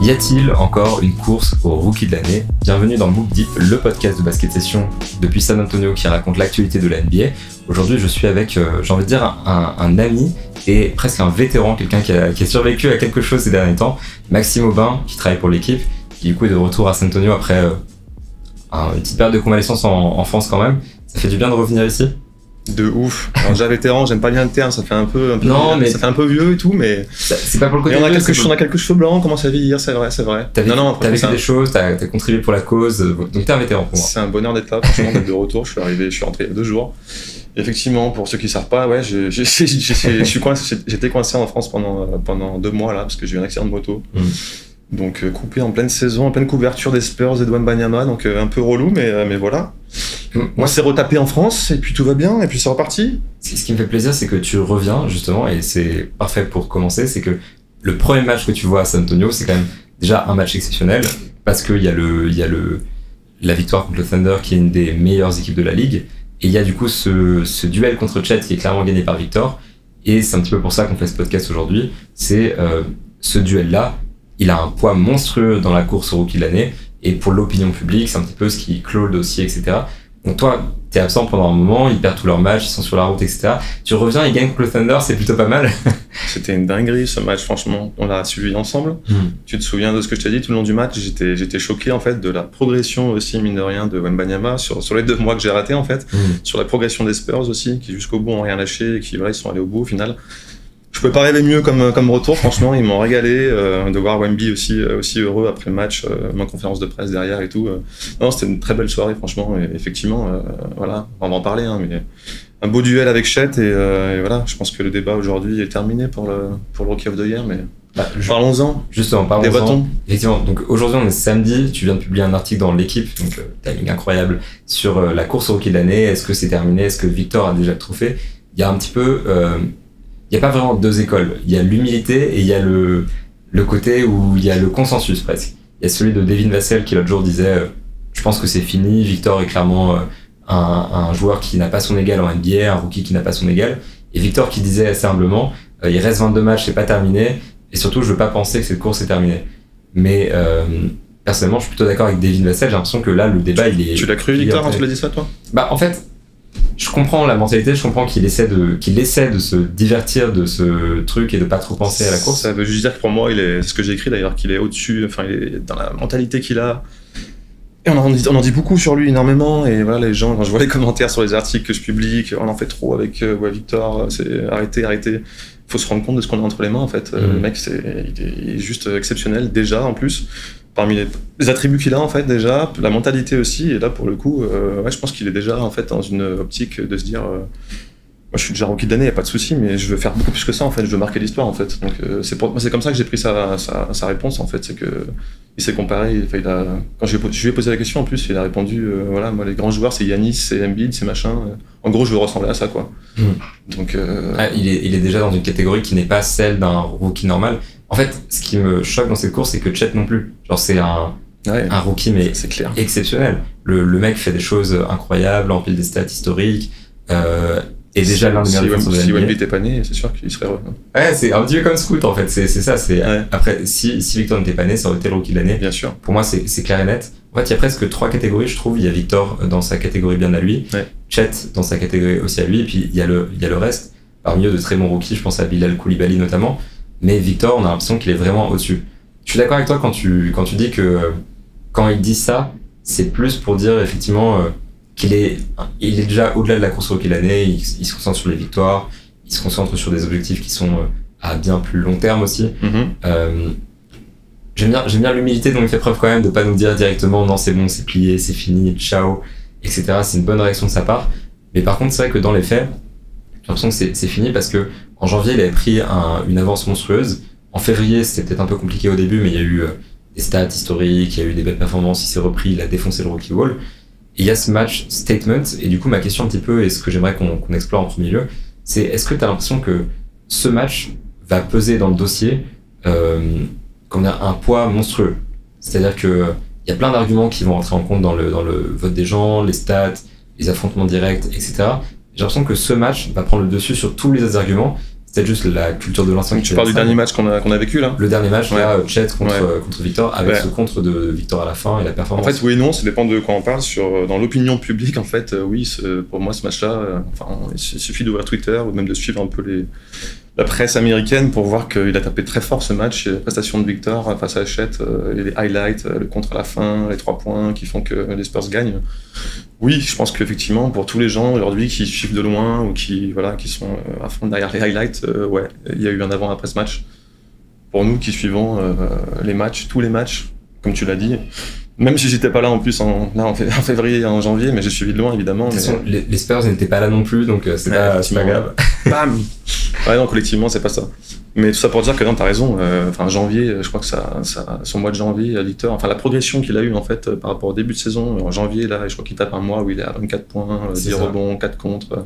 Y a-t-il encore une course au rookie de l'année? Bienvenue dans Mook Deep, le podcast de basket session depuis San Antonio qui raconte l'actualité de la NBA. Aujourd'hui, je suis avec, j'ai envie de dire, un ami et presque un vétéran, quelqu'un qui a survécu à quelque chose ces derniers temps, Maxime Aubin, qui travaille pour l'équipe, qui du coup est de retour à San Antonio après une petite période de convalescence en France quand même. Ça fait du bien de revenir ici? De ouf. Alors déjà vétéran, j'aime pas bien le terme, ça fait un peu non, mais ça fait un peu vieux et tout, mais c'est pas pour le côté. on a quelques cheveux blancs, on commence à vieillir, c'est vrai. T'as vécu des choses, t'as contribué pour la cause, donc t'es un vétéran pour moi. C'est un bonheur d'être là, franchement, d'être de retour. Je suis rentré il y a 2 jours. Effectivement, pour ceux qui savent pas, ouais, j'étais coincé en France pendant 2 mois là, parce que j'ai eu un accident de moto. Donc coupé en pleine saison, en pleine couverture des Spurs et de Wembanyama, donc un peu relou, mais voilà. Moi, c'est retapé en France, et puis tout va bien, et puis c'est reparti. Ce qui me fait plaisir, c'est que tu reviens, justement, et c'est parfait pour commencer, c'est que le premier match que tu vois à San Antonio, c'est quand même déjà un match exceptionnel, parce qu'il y a la victoire contre le Thunder, qui est une des meilleures équipes de la Ligue, et il y a du coup ce duel contre Chet qui est clairement gagné par Victor, et c'est un petit peu pour ça qu'on fait ce podcast aujourd'hui, c'est ce duel-là, il a un poids monstrueux dans la course au rookie de l'année, et pour l'opinion publique, c'est un petit peu ce qui clôt le dossier, etc. Donc toi, t'es absent pendant un moment, ils perdent tous leurs matchs, ils sont sur la route, etc. Tu reviens, ils gagnent contre le Thunder, c'est plutôt pas mal. C'était une dinguerie ce match, franchement. On l'a suivi ensemble. Tu te souviens de ce que je t'ai dit tout le long du match? J'étais choqué en fait de la progression aussi, mine de rien, de Wembanyama sur les 2 mois que j'ai ratés en fait. Sur la progression des Spurs aussi, qui jusqu'au bout ont rien lâché et qui voilà, ils sont allés au bout au final. Je peux pas rêver mieux comme retour, franchement, ils m'ont régalé de voir Wemby aussi heureux après le match, ma conférence de presse derrière et tout. Non, c'était une très belle soirée, franchement, et effectivement, voilà, on va en parler, hein, mais un beau duel avec Chet, et voilà, je pense que le débat aujourd'hui est terminé pour le Rookie of the Year, mais parlons-en. Justement, parlons-en. Effectivement, donc aujourd'hui on est samedi, tu viens de publier un article dans l'équipe, donc timing incroyable, sur la course au Rookie de l'année. Est-ce que c'est terminé? Est-ce que Victor a déjà le trophée? Il y a un petit peu... il n'y a pas vraiment 2 écoles. Il y a l'humilité et il y a le côté où il y a le consensus presque. Il y a celui de Devin Vassell qui l'autre jour disait je pense que c'est fini, Victor est clairement un joueur qui n'a pas son égal en NBA, un rookie qui n'a pas son égal. Et Victor qui disait assez humblement il reste 22 matchs, c'est pas terminé, et surtout je veux pas penser que cette course est terminée. Mais personnellement je suis plutôt d'accord avec Devin Vassell, j'ai l'impression que là le débat il est... Tu l'as cru Victor quand tu l'as dit ça toi? Bah en fait... Je comprends la mentalité, je comprends qu'il essaie de se divertir de ce truc et de pas trop penser à la course. Ça veut juste dire que pour moi, c'est ce que j'ai écrit d'ailleurs, qu'il est au-dessus, enfin, il est dans la mentalité qu'il a. Et on en dit beaucoup sur lui, énormément, et voilà, les gens, quand je vois les commentaires sur les articles que je publie, on en fait trop avec Victor, c'est arrêtez. Faut se rendre compte de ce qu'on a entre les mains, en fait. Le mec, il est juste exceptionnel, déjà, en plus. Parmi les attributs qu'il a en fait déjà, la mentalité aussi, et là pour le coup, ouais, je pense qu'il est déjà en fait dans une optique de se dire moi je suis déjà rookie de l'année, y a pas de souci, mais je veux faire beaucoup plus que ça en fait, je veux marquer l'histoire en fait. Donc c'est comme ça que j'ai pris sa réponse en fait, c'est que il s'est comparé, quand je lui ai posé la question en plus, il a répondu voilà, moi les grands joueurs c'est Giannis, c'est Embiid, c'est machin, en gros je veux ressembler à ça quoi. Donc il est déjà dans une catégorie qui n'est pas celle d'un rookie normal. En fait, ce qui me choque dans cette course, c'est que Chet non plus. Genre, c'est un rookie, mais c'est clair, exceptionnel. Le mec fait des choses incroyables, empile des stats historiques, et déjà l'un des meilleurs défenseurs de la NBA. Si Wemby n'était pas né, c'est sûr qu'il serait heureux. Ouais, c'est un petit peu comme Scoot, en fait. C'est ça. Après, si Victor n'était pas né, ça aurait été le rookie de l'année. Bien sûr. Pour moi, c'est clair et net. En fait, il y a presque 3 catégories, je trouve. Il y a Victor dans sa catégorie bien à lui, Chet dans sa catégorie aussi à lui, et puis il y a le reste. Parmi eux, de très bons rookies, je pense à Bilal Coulibaly notamment. Mais Victor, on a l'impression qu'il est vraiment au-dessus. Je suis d'accord avec toi quand tu dis que quand il dit ça, c'est plus pour dire effectivement il est déjà au-delà de la course rookie de l'année, il se concentre sur les victoires, il se concentre sur des objectifs qui sont à bien plus long terme aussi. J'aime bien l'humilité dont il fait preuve quand même de pas nous dire directement non c'est bon, c'est plié, c'est fini, ciao, etc. C'est une bonne réaction de sa part. Mais par contre, c'est vrai que dans les faits, j'ai l'impression que c'est fini parce que en janvier, il avait pris une avance monstrueuse. En février, c'était peut-être un peu compliqué au début, mais il y a eu des stats historiques, il y a eu des belles performances, il s'est repris, il a défoncé le rookie wall. Et il y a ce match statement, et du coup, ma question un petit peu, et ce que j'aimerais qu'on explore en premier lieu, c'est est-ce que tu as l'impression que ce match va peser dans le dossier un poids monstrueux? C'est-à-dire que il y a plein d'arguments qui vont rentrer en compte dans le vote des gens, les stats, les affrontements directs, etc. J'ai l'impression que ce match va prendre le dessus sur tous les autres arguments. peut-être juste la culture de l'instant. Tu parles du dernier match qu'on a vécu là. Le dernier match, là, Chet contre Victor, avec ce contre de Victor à la fin et la performance. En fait, oui et non, ça dépend de quoi on parle. Dans l'opinion publique, en fait, oui, pour moi, ce match-là, il suffit d'ouvrir Twitter ou même de suivre un peu la presse américaine pour voir qu'il a tapé très fort ce match. La prestation de Victor face à Chet, les highlights, le contre à la fin, les 3 points qui font que les Spurs gagnent. Oui, je pense qu'effectivement, pour tous les gens aujourd'hui qui suivent de loin ou qui sont à fond derrière les highlights, il y a eu un avant-après ce match. Pour nous qui suivons les matchs, tous les matchs, comme tu l'as dit, même si j'étais pas là en plus en février et en janvier, mais j'ai suivi de loin évidemment. Les Spurs n'étaient pas là non plus, donc c'est pas grave. Bam. Ouais, non, collectivement, c'est pas ça. Mais tout ça pour dire que non, t'as raison. Janvier, je crois que son mois de janvier, Victor, enfin la progression qu'il a eu en fait par rapport au début de saison, en janvier là, je crois qu'il tape un mois où il est à 24 points, 10 rebonds, 4 contre.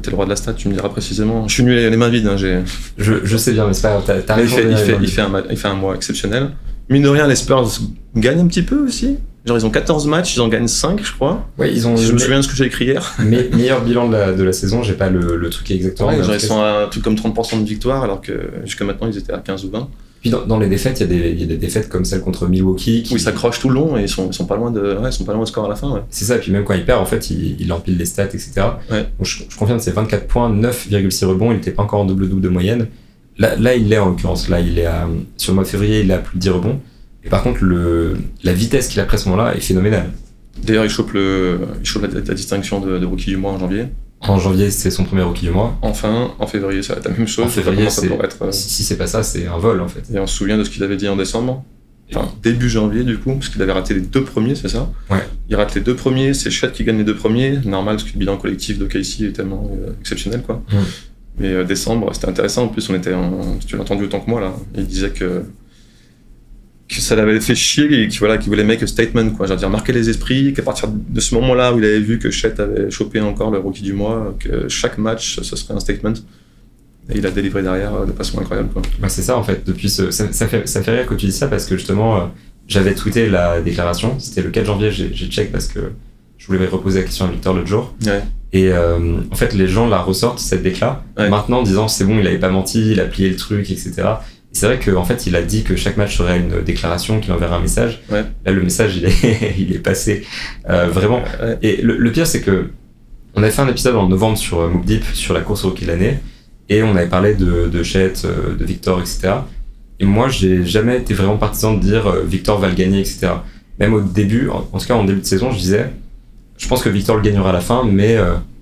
T'es le roi de la stat, tu me diras précisément. Je suis nul les mains vides. Hein, je sais bien, mais c'est pas grave. T'as raison. Il fait un mois exceptionnel. Mine de rien, les Spurs gagnent un petit peu aussi. Genre, ils ont 14 matchs, ils en gagnent 5, je crois. Ouais, je me souviens de ce que j'ai écrit hier. Meilleur bilan de la saison, j'ai pas le truc exactement. Ouais, genre, ils sont à un truc comme 30% de victoire, alors que jusqu'à maintenant, ils étaient à 15 ou 20. Puis dans les défaites, il y a des défaites comme celle contre Milwaukee. Où ils s'accrochent tout le long et ils sont pas loin de score à la fin. Ouais. C'est ça, et puis même quand il perd, en fait, il empile les stats, etc. Ouais. Donc, je confirme, c'est 24 points, 9,6 rebonds, il n'était pas encore en double-double de moyenne. Là, il l'est en l'occurrence. Là, il est sur le mois de février, il a plus de 10 rebonds. Et par contre, la vitesse qu'il a pris à ce moment-là est phénoménale. D'ailleurs, il chope la distinction de rookie du mois en janvier. En janvier, c'est son premier rookie du mois. Enfin, en février, ça va être la même chose. En février, si c'est pas ça, c'est un vol en fait. Et on se souvient de ce qu'il avait dit en décembre. Enfin, début janvier du coup, parce qu'il avait raté les 2 premiers, c'est ça? Ouais. Il rate les 2 premiers, c'est Chet qui gagne les 2 premiers. Normal, parce que le bilan collectif de Casey est tellement exceptionnel, quoi. Mais décembre, c'était intéressant. En plus, tu l'as entendu autant que moi là. Il disait que ça l'avait fait chier et qu'il voulait make a statement, quoi. Dire marquer les esprits, qu'à partir de ce moment-là où il avait vu que Chet avait chopé encore le rookie du mois, que chaque match ce serait un statement. Et il a délivré derrière de façon incroyable, quoi. Bah c'est ça en fait. Depuis ça fait rire que tu dis ça parce que justement j'avais tweeté la déclaration. C'était le 4 janvier, j'ai check parce que je voulais reposer la question à Victor l'autre jour. Ouais. Et en fait les gens la ressortent cette décla maintenant en disant c'est bon, il avait pas menti, il a plié le truc, etc. Et c'est vrai qu'en fait, il a dit que chaque match serait une déclaration, qu'il enverrait un message. Ouais. Là, le message, il est passé vraiment. Ouais. Et le pire, c'est que on avait fait un épisode en novembre sur Mook Deep, sur la course au rookie de l'année, et on avait parlé de Chet, de Victor, etc. Et moi, j'ai jamais été vraiment partisan de dire Victor va le gagner, etc. Même au début, en tout cas en début de saison, je disais, je pense que Victor le gagnera à la fin, mais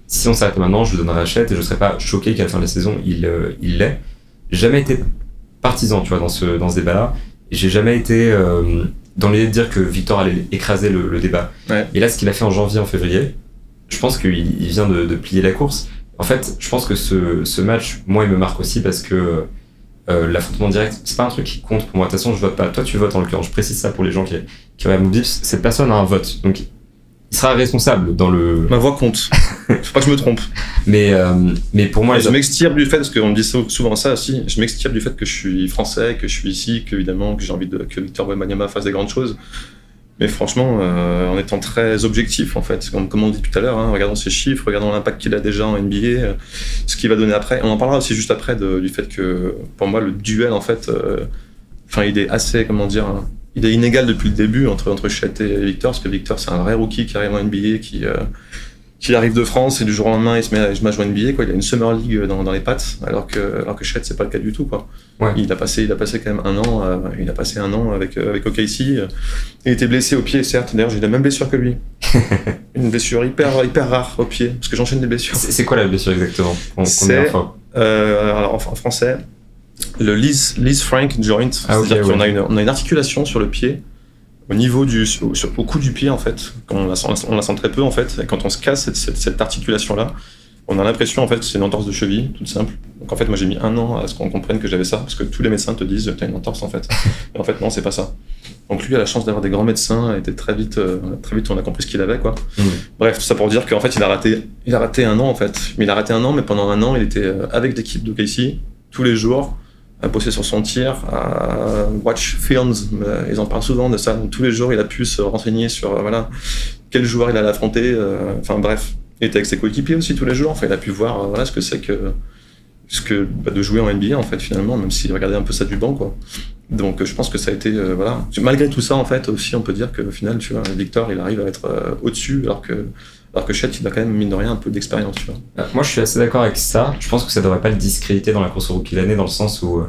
si on s'arrête maintenant, je le donnerai à Chet et je serais pas choqué qu'à la fin de la saison, il l'ait. J'ai jamais été partisan, tu vois, dans ce débat-là. Et j'ai jamais été dans l'idée de dire que Victor allait écraser le débat. Ouais. Et là, ce qu'il a fait en janvier, en février, je pense qu'il vient de plier la course. En fait, je pense que ce match, moi, il me marque aussi parce que l'affrontement direct, c'est pas un truc qui compte pour moi. De toute façon, je vote pas. Toi, tu votes en l'occurrence. Je précise ça pour les gens qui auraient Mook Deep. Cette personne a un vote. Donc, il sera responsable dans le... Ma voix compte. Faut pas que je me trompe. Mais pour moi... Je m'extire du fait, parce qu'on me dit souvent ça aussi, je m'extire du fait que je suis français, que je suis ici, qu'évidemment que j'ai envie que Victor Wembanyama fasse des grandes choses. Mais franchement, en étant très objectif, en fait, comme on dit tout à l'heure, regardons ses chiffres, regardons l'impact qu'il a déjà en NBA, ce qu'il va donner après. On en parlera aussi juste après du fait que, pour moi, le duel, en fait, il est assez, il est inégal depuis le début entre Chet et Victor, parce que Victor, c'est un vrai rookie qui arrive en NBA, qui arrive de France et du jour au lendemain, il se met à jouer en NBA, quoi. Il a une Summer League dans les pattes, alors que Chet, c'est pas le cas du tout, quoi. Ouais. Il a passé quand même un an avec OKC. Il était blessé au pied, certes. D'ailleurs, j'ai la même blessure que lui. Une blessure hyper rare au pied, parce que j'enchaîne des blessures. C'est quoi la blessure exactement? Alors en français, le Liz Frank joint, c'est-à-dire qu'on a une articulation sur le pied, au niveau au cou du pied en fait. On la sent très peu en fait, et quand on se casse cette articulation-là, on a l'impression en fait que c'est une entorse de cheville, toute simple. Donc en fait, moi j'ai mis 1 an à ce qu'on comprenne que j'avais ça, parce que tous les médecins te disent t'as une entorse en fait. Et en fait non, c'est pas ça. Donc lui a la chance d'avoir des grands médecins, et très vite on a compris ce qu'il avait, quoi. Bref, tout ça pour dire qu'en fait il a raté 1 an en fait. Mais il a raté 1 an, mais pendant 1 an il était avec l'équipe d'OKC tous les jours, à bosser sur son tir, à watch films, ils en parlent souvent de ça. Donc tous les jours il a pu se renseigner sur quel joueur il allait affronter, bref. Il était avec ses coéquipiers aussi tous les jours, il a pu voir ce que c'est que de jouer en NBA en fait finalement, même s'il regardait un peu ça du banc quoi. Donc je pense que ça a été voilà. Malgré tout ça en fait aussi on peut dire qu'au final tu vois Victor il arrive à être au-dessus alors que Chet il a quand même mine de rien un peu d'expérience tu vois. Moi je suis assez d'accord avec ça. Je pense que ça devrait pas le discréditer dans la course au rookie de l'année dans le sens où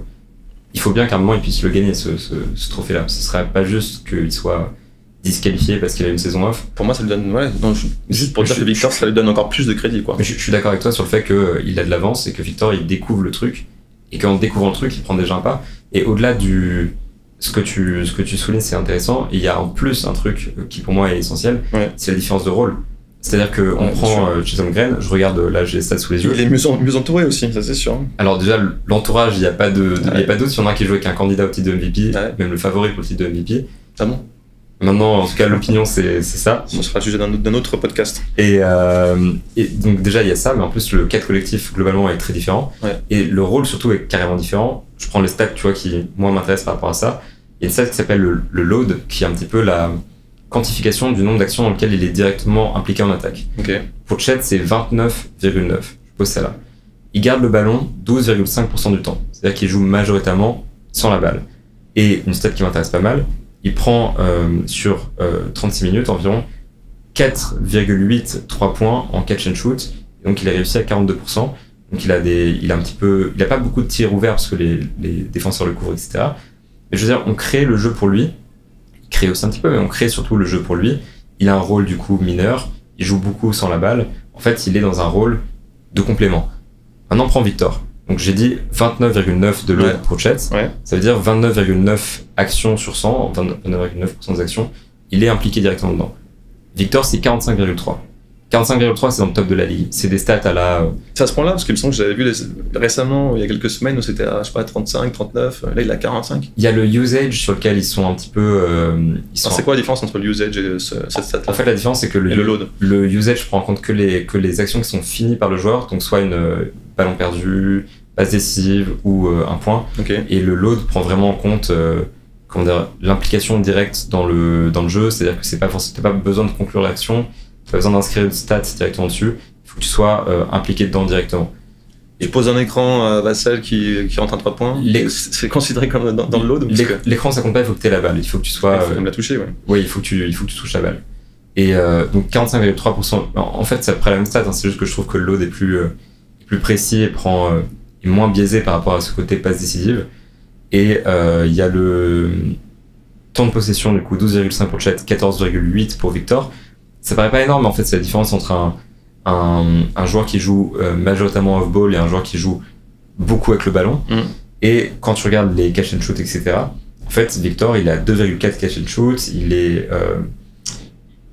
il faut bien qu'à un moment il puisse le gagner ce trophée-là. Ce serait pas juste qu'il soit disqualifié parce qu'il a une saison off. Pour moi ça lui donne juste pour dire que Victor ça lui donne encore plus de crédit quoi. Mais je suis d'accord avec toi sur le fait qu'il a de l'avance et que Victor il découvre le truc et qu'en découvrant le truc il prend déjà un pas. Et au-delà du ce que tu soulignes c'est intéressant. Et il y a en plus un truc qui pour moi est essentiel, c'est la différence de rôle. C'est-à-dire que on prend Chisholm Green, je regarde là j'ai les stats sous les yeux. Il est mieux entouré aussi, ça c'est sûr. Alors déjà l'entourage, il y a pas de il y a pas doute, il y en a un qui joue avec un candidat au titre de MVP, même le favori pour le titre de MVP. Ah bon? Maintenant, en tout cas, l'opinion, c'est ça. Ce sera le sujet d'un autre podcast. Et donc, déjà, il y a ça, mais en plus, le cadre collectif, globalement, est très différent. Et le rôle, surtout, est carrément différent. Je prends les stats, tu vois, qui, moi, m'intéressent par rapport à ça. Il y a une stat qui s'appelle le load, qui est un petit peu la quantification du nombre d'actions dans lesquelles il est directement impliqué en attaque. Pour Chet, c'est 29,9. Je pose ça là. Il garde le ballon 12,5% du temps. C'est-à-dire qu'il joue majoritairement sans la balle. Et une stat qui m'intéresse pas mal, il prend sur 36 minutes environ 4,8 3 points en catch and shoot. Et donc il a réussi à 42%. Donc il a pas beaucoup de tirs ouverts parce que les défenseurs le couvrent, etc. Mais je veux dire, on crée le jeu pour lui. Il crée aussi un petit peu, mais on crée surtout le jeu pour lui. Il a un rôle du coup mineur. Il joue beaucoup sans la balle. En fait, il est dans un rôle de complément. Maintenant, on prend Victor. Donc j'ai dit 29,9 de load pour Chet, ça veut dire 29,9 actions sur 100, 29,9% des actions, il est impliqué directement dedans. Victor c'est 45,3. 45,3 c'est dans le top de la ligue, c'est des stats à la... C'est à ce point-là, parce qu'il me semble que j'avais vu récemment, il y a quelques semaines, où c'était à, je sais pas, 35, 39, là il a 45. Il y a le usage sur lequel ils sont un petit peu... c'est quoi la différence entre le usage et cette stat-là? En fait la différence c'est que le load. Le usage prend en compte que les actions qui sont finies par le joueur, donc soit une ballon perdu, passe décisive ou un point. Et le load prend vraiment en compte l'implication directe dans le jeu, c'est-à-dire que t'as pas besoin de conclure l'action, t'as pas besoin d'inscrire une stat directement dessus, il faut que tu sois impliqué dedans directement. Et tu poses un écran à Vassell qui rentre un 3 points, c'est considéré comme dans le load? L'écran ça compte pas, il faut que tu aies la balle, il faut que tu sois... Il faut la toucher, Oui, il faut que tu touches la balle. Et donc 45,3%, en fait c'est après la même stat, c'est juste que je trouve que le load est plus précis et est moins biaisé par rapport à ce côté passe décisive. Et il y a le temps de possession du coup 12,5 pour Chet, 14,8 pour Victor. Ça paraît pas énorme, mais en fait c'est la différence entre un joueur qui joue majoritairement off-ball et un joueur qui joue beaucoup avec le ballon. Et quand tu regardes les catch and shoot, etc., en fait Victor il a 2,4 catch and shoot, il est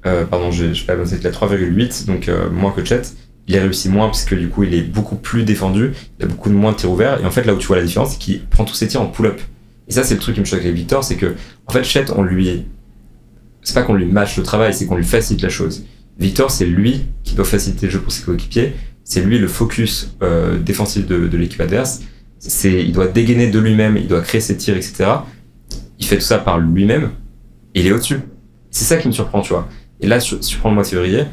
pardon, j'ai pas la bonne stat, il a 3,8, donc moins que Chet. Il a réussi moins parce que du coup il est beaucoup plus défendu, il a beaucoup moins de tirs ouverts, et en fait là où tu vois la différence c'est qu'il prend tous ses tirs en pull-up. Et ça c'est le truc qui me choque avec Victor, c'est que en fait Chet c'est pas qu'on lui mâche le travail, c'est qu'on lui facilite la chose. Victor c'est lui qui doit faciliter le jeu pour ses coéquipiers, c'est lui le focus défensif de l'équipe adverse, il doit dégainer de lui-même, il doit créer ses tirs, etc. Il fait tout ça par lui-même et il est au-dessus. C'est ça qui me surprend, tu vois. Et là si tu prends le mois de février,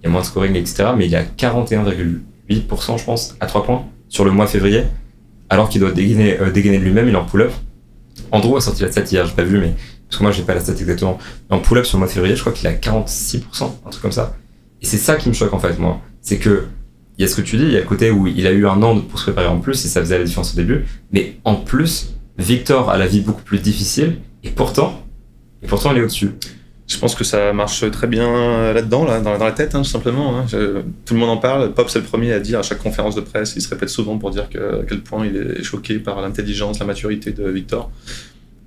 il y a moins de scoring, etc. Mais il est à 41,8%, je pense, à 3 points sur le mois de février, alors qu'il doit dégainer de lui-même, il est en pull-up. Andrew a sorti la stat hier, j'ai pas vu, mais parce que moi j'ai pas la stat exactement. Mais en pull-up sur le mois de février, je crois qu'il est à 46%, un truc comme ça. Et c'est ça qui me choque en fait, moi. C'est que, il y a ce que tu dis, il y a le côté où il a eu un an pour se préparer en plus, et ça faisait la différence au début. Mais en plus, Victor a la vie beaucoup plus difficile, et pourtant il est au-dessus. Je pense que ça marche très bien là-dedans, dans la tête, tout simplement. Tout le monde en parle. Pop, c'est le premier à dire à chaque conférence de presse, il se répète souvent pour dire à quel point il est choqué par l'intelligence, la maturité de Victor.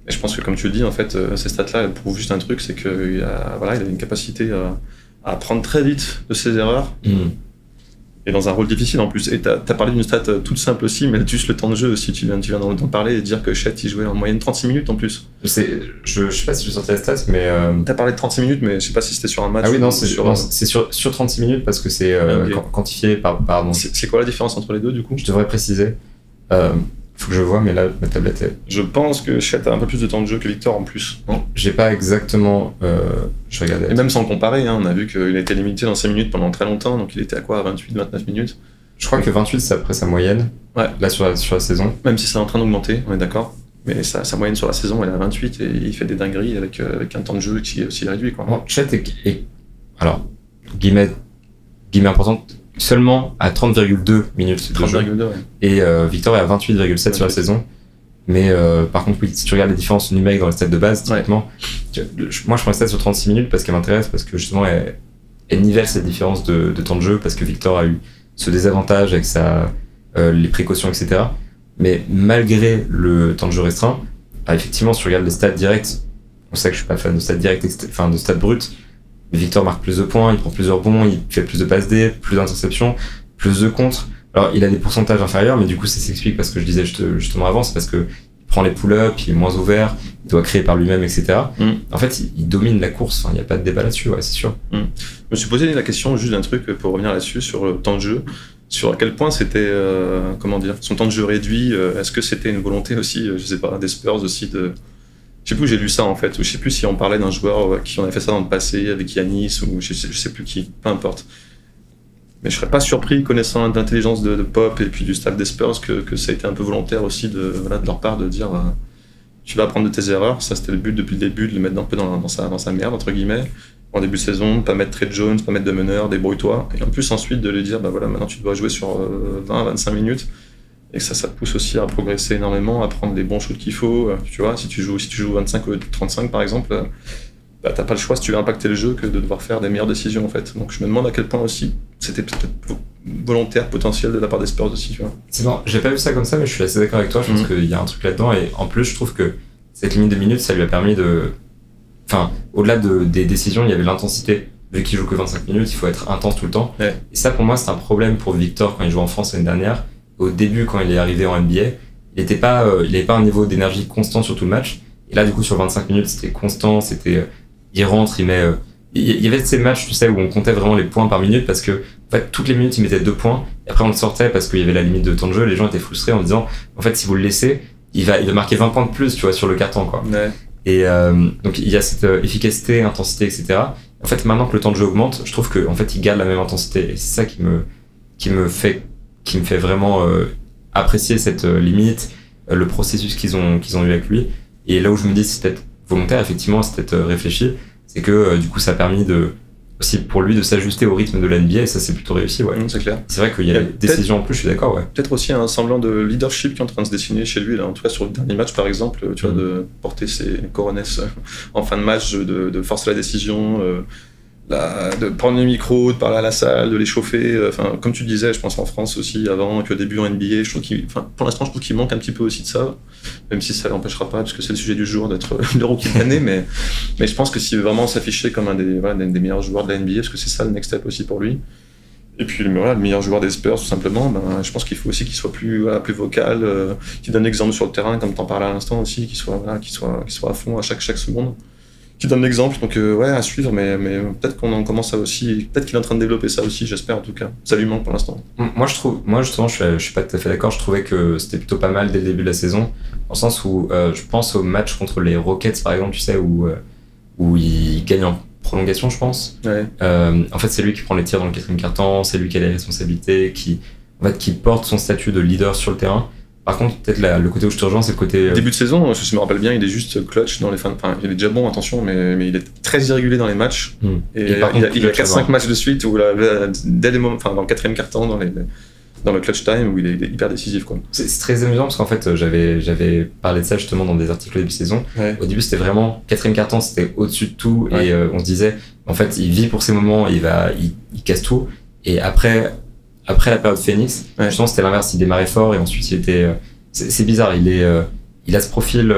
Et je pense que, comme tu le dis, en fait, ces stats-là, elles prouvent juste un truc, c'est qu'il a une capacité à apprendre très vite de ses erreurs. Et dans un rôle difficile en plus. Et t'as parlé d'une stat toute simple aussi, mais juste le temps de jeu aussi. Tu viens d'en parler et dire que Chet il jouait en moyenne 36 minutes en plus. Je sais pas si j'ai sorti la stat, mais. T'as parlé de 36 minutes, mais je sais pas si c'était sur un match. Ah oui, non, c'est sur 36 minutes parce que c'est quantifié par. C'est quoi la différence entre les deux du coup? Je devrais préciser. Faut que je vois, mais là, ma tablette est... Je pense que Chet a un peu plus de temps de jeu que Victor en plus. Non, j'ai pas exactement... je regardais. Et même sans comparer, on a vu qu'il a été limité dans 5 minutes pendant très longtemps, donc il était à quoi, à 28, 29 minutes. Je crois que 28, c'est après sa moyenne. Ouais. Là, sur la saison. Même si c'est en train d'augmenter, on est d'accord. Mais sa moyenne sur la saison, elle est à 28 et il fait des dingueries avec un temps de jeu qui est aussi réduit, quoi. Bon, Chet est alors, guillemets important, seulement à 30,2 minutes de jeu. 30,2, ouais. Et Victor est à 28,7 sur la saison. Mais par contre, oui, si tu regardes les différences numériques dans les stats de base, typiquement, moi je prends les stats sur 36 minutes parce qu'elle m'intéresse, parce que justement, elle nivelle cette différence de temps de jeu, parce que Victor a eu ce désavantage avec les précautions, etc. Mais malgré le temps de jeu restreint, effectivement, si tu regardes les stats directs, on sait que je suis pas fan de stats directs, enfin de stats bruts, mais Victor marque plus de points, il prend plus de rebonds, il fait plus de passes D, plus d'interceptions, plus de contres. Alors, il a des pourcentages inférieurs, mais du coup, ça s'explique parce que je disais justement avant, c'est parce que il prend les pull-ups, il est moins ouvert, il doit créer par lui-même, etc. En fait, il domine la course, il n'y a pas de débat là-dessus, ouais, c'est sûr. Je me suis posé la question juste d'un truc pour revenir là-dessus, sur le temps de jeu, sur à quel point c'était, son temps de jeu réduit, est-ce que c'était une volonté aussi, je sais pas, des Spurs aussi de... Je sais plus où j'ai lu ça en fait, ou je sais plus si on parlait d'un joueur qui en avait fait ça dans le passé avec Yanis, ou je sais plus qui, peu importe. Mais je serais pas surpris, connaissant l'intelligence de Pop et puis du staff des Spurs, que ça a été un peu volontaire aussi de leur part de dire tu vas apprendre de tes erreurs. Ça, c'était le but depuis le début, de le mettre un peu dans sa merde, entre guillemets. En début de saison, pas mettre Trey Jones, pas mettre de meneur, débrouille-toi. Et en plus, ensuite, de lui dire voilà, maintenant tu dois jouer sur 20-25 minutes. Et que ça te pousse aussi à progresser énormément, à prendre les bons shoots qu'il faut. Tu vois, si tu joues 25 ou 35 par exemple, t'as pas le choix si tu veux impacter le jeu que de devoir faire des meilleures décisions en fait. Donc je me demande à quel point aussi c'était peut-être volontaire, potentiel de la part des Spurs aussi, tu vois. C'est bon, j'ai pas vu ça comme ça, mais je suis assez d'accord avec toi. Je pense qu'il y a un truc là-dedans, et en plus je trouve que cette limite de minutes, ça lui a permis de... Enfin, au-delà des décisions, il y avait l'intensité. Vu qu'il joue que 25 minutes, il faut être intense tout le temps. Ouais. Et ça, pour moi, c'est un problème pour Victor quand il joue en France l'année dernière. Au début, quand il est arrivé en NBA, il n'avait pas un niveau d'énergie constant sur tout le match. Et là, du coup, sur 25 minutes, c'était constant, il rentre, il met... Il y avait ces matchs, tu sais, où on comptait vraiment les points par minute, parce que, en fait, toutes les minutes, il mettait 2 points, et après on le sortait parce qu'il y avait la limite de temps de jeu, les gens étaient frustrés en disant, en fait, si vous le laissez, il va marquer 20 points de plus, tu vois, sur le carton, quoi. Ouais. Et donc, il y a cette efficacité, intensité, etc. En fait, maintenant que le temps de jeu augmente, je trouve que, en fait, il garde la même intensité, et c'est ça qui me fait vraiment apprécier cette limite, le processus qu'ils ont eu avec lui. Et là où je me dis, c'est peut-être volontaire, effectivement, c'est peut-être réfléchi, c'est que du coup ça a permis aussi pour lui de s'ajuster au rythme de la NBA, et ça c'est plutôt réussi, ouais. C'est clair. C'est vrai qu'il y a des décisions en plus, je suis d'accord, ouais. Peut-être aussi un semblant de leadership qui est en train de se dessiner chez lui, là, en tout cas sur le dernier match par exemple, tu vois, de porter ses coronets en fin de match, de forcer la décision, de prendre le micro, de parler à la salle, de les chauffer. Enfin, comme tu le disais, je pense en France aussi avant, qu'au début en NBA, je trouve pour l'instant, je trouve qu'il manque un petit peu aussi de ça, même si ça l'empêchera pas, parce que c'est le sujet du jour d'être le rookie de l'année, mais je pense que s'il veut vraiment s'afficher comme un des meilleurs joueurs de la NBA, parce que c'est ça le next step aussi pour lui. Et puis le meilleur joueur des Spurs, tout simplement, je pense qu'il faut aussi qu'il soit plus vocal, qu'il donne l'exemple sur le terrain, comme t'en parlais à l'instant aussi, qu'il soit à fond à chaque seconde. Qui donne l'exemple, donc ouais, à suivre, mais peut-être qu'on commence à aussi, peut-être qu'il est en train de développer ça aussi, j'espère en tout cas. Ça lui manque pour l'instant. Moi justement, je suis pas tout à fait d'accord, je trouvais que c'était plutôt pas mal dès le début de la saison, dans le sens où je pense au match contre les Rockets par exemple, tu sais, où il gagne en prolongation, je pense. Ouais. En fait, c'est lui qui prend les tirs dans le 4e quart-temps, c'est lui qui a les responsabilités, qui porte son statut de leader sur le terrain. Par contre, peut-être le côté où je te rejoins, c'est le côté... Début de saison, je me rappelle bien, il est juste clutch dans les fins de... Enfin, il est déjà bon, attention, mais il est très irrégulier dans les matchs. Et il a 4-5 matchs de suite où, dès les moments, enfin, dans le 4e quart-temps, dans le clutch time, où il est hyper décisif, quoi. C'est très amusant parce qu'en fait, j'avais parlé de ça justement dans des articles au début de saison. Ouais. Au début, c'était vraiment 4e quart-temps, c'était au-dessus de tout. Ouais. Et on se disait, en fait, il vit pour ces moments, il casse tout. Et après la période Phoenix, justement, c'était l'inverse, il démarrait fort et ensuite il était... C'est bizarre, il a ce profil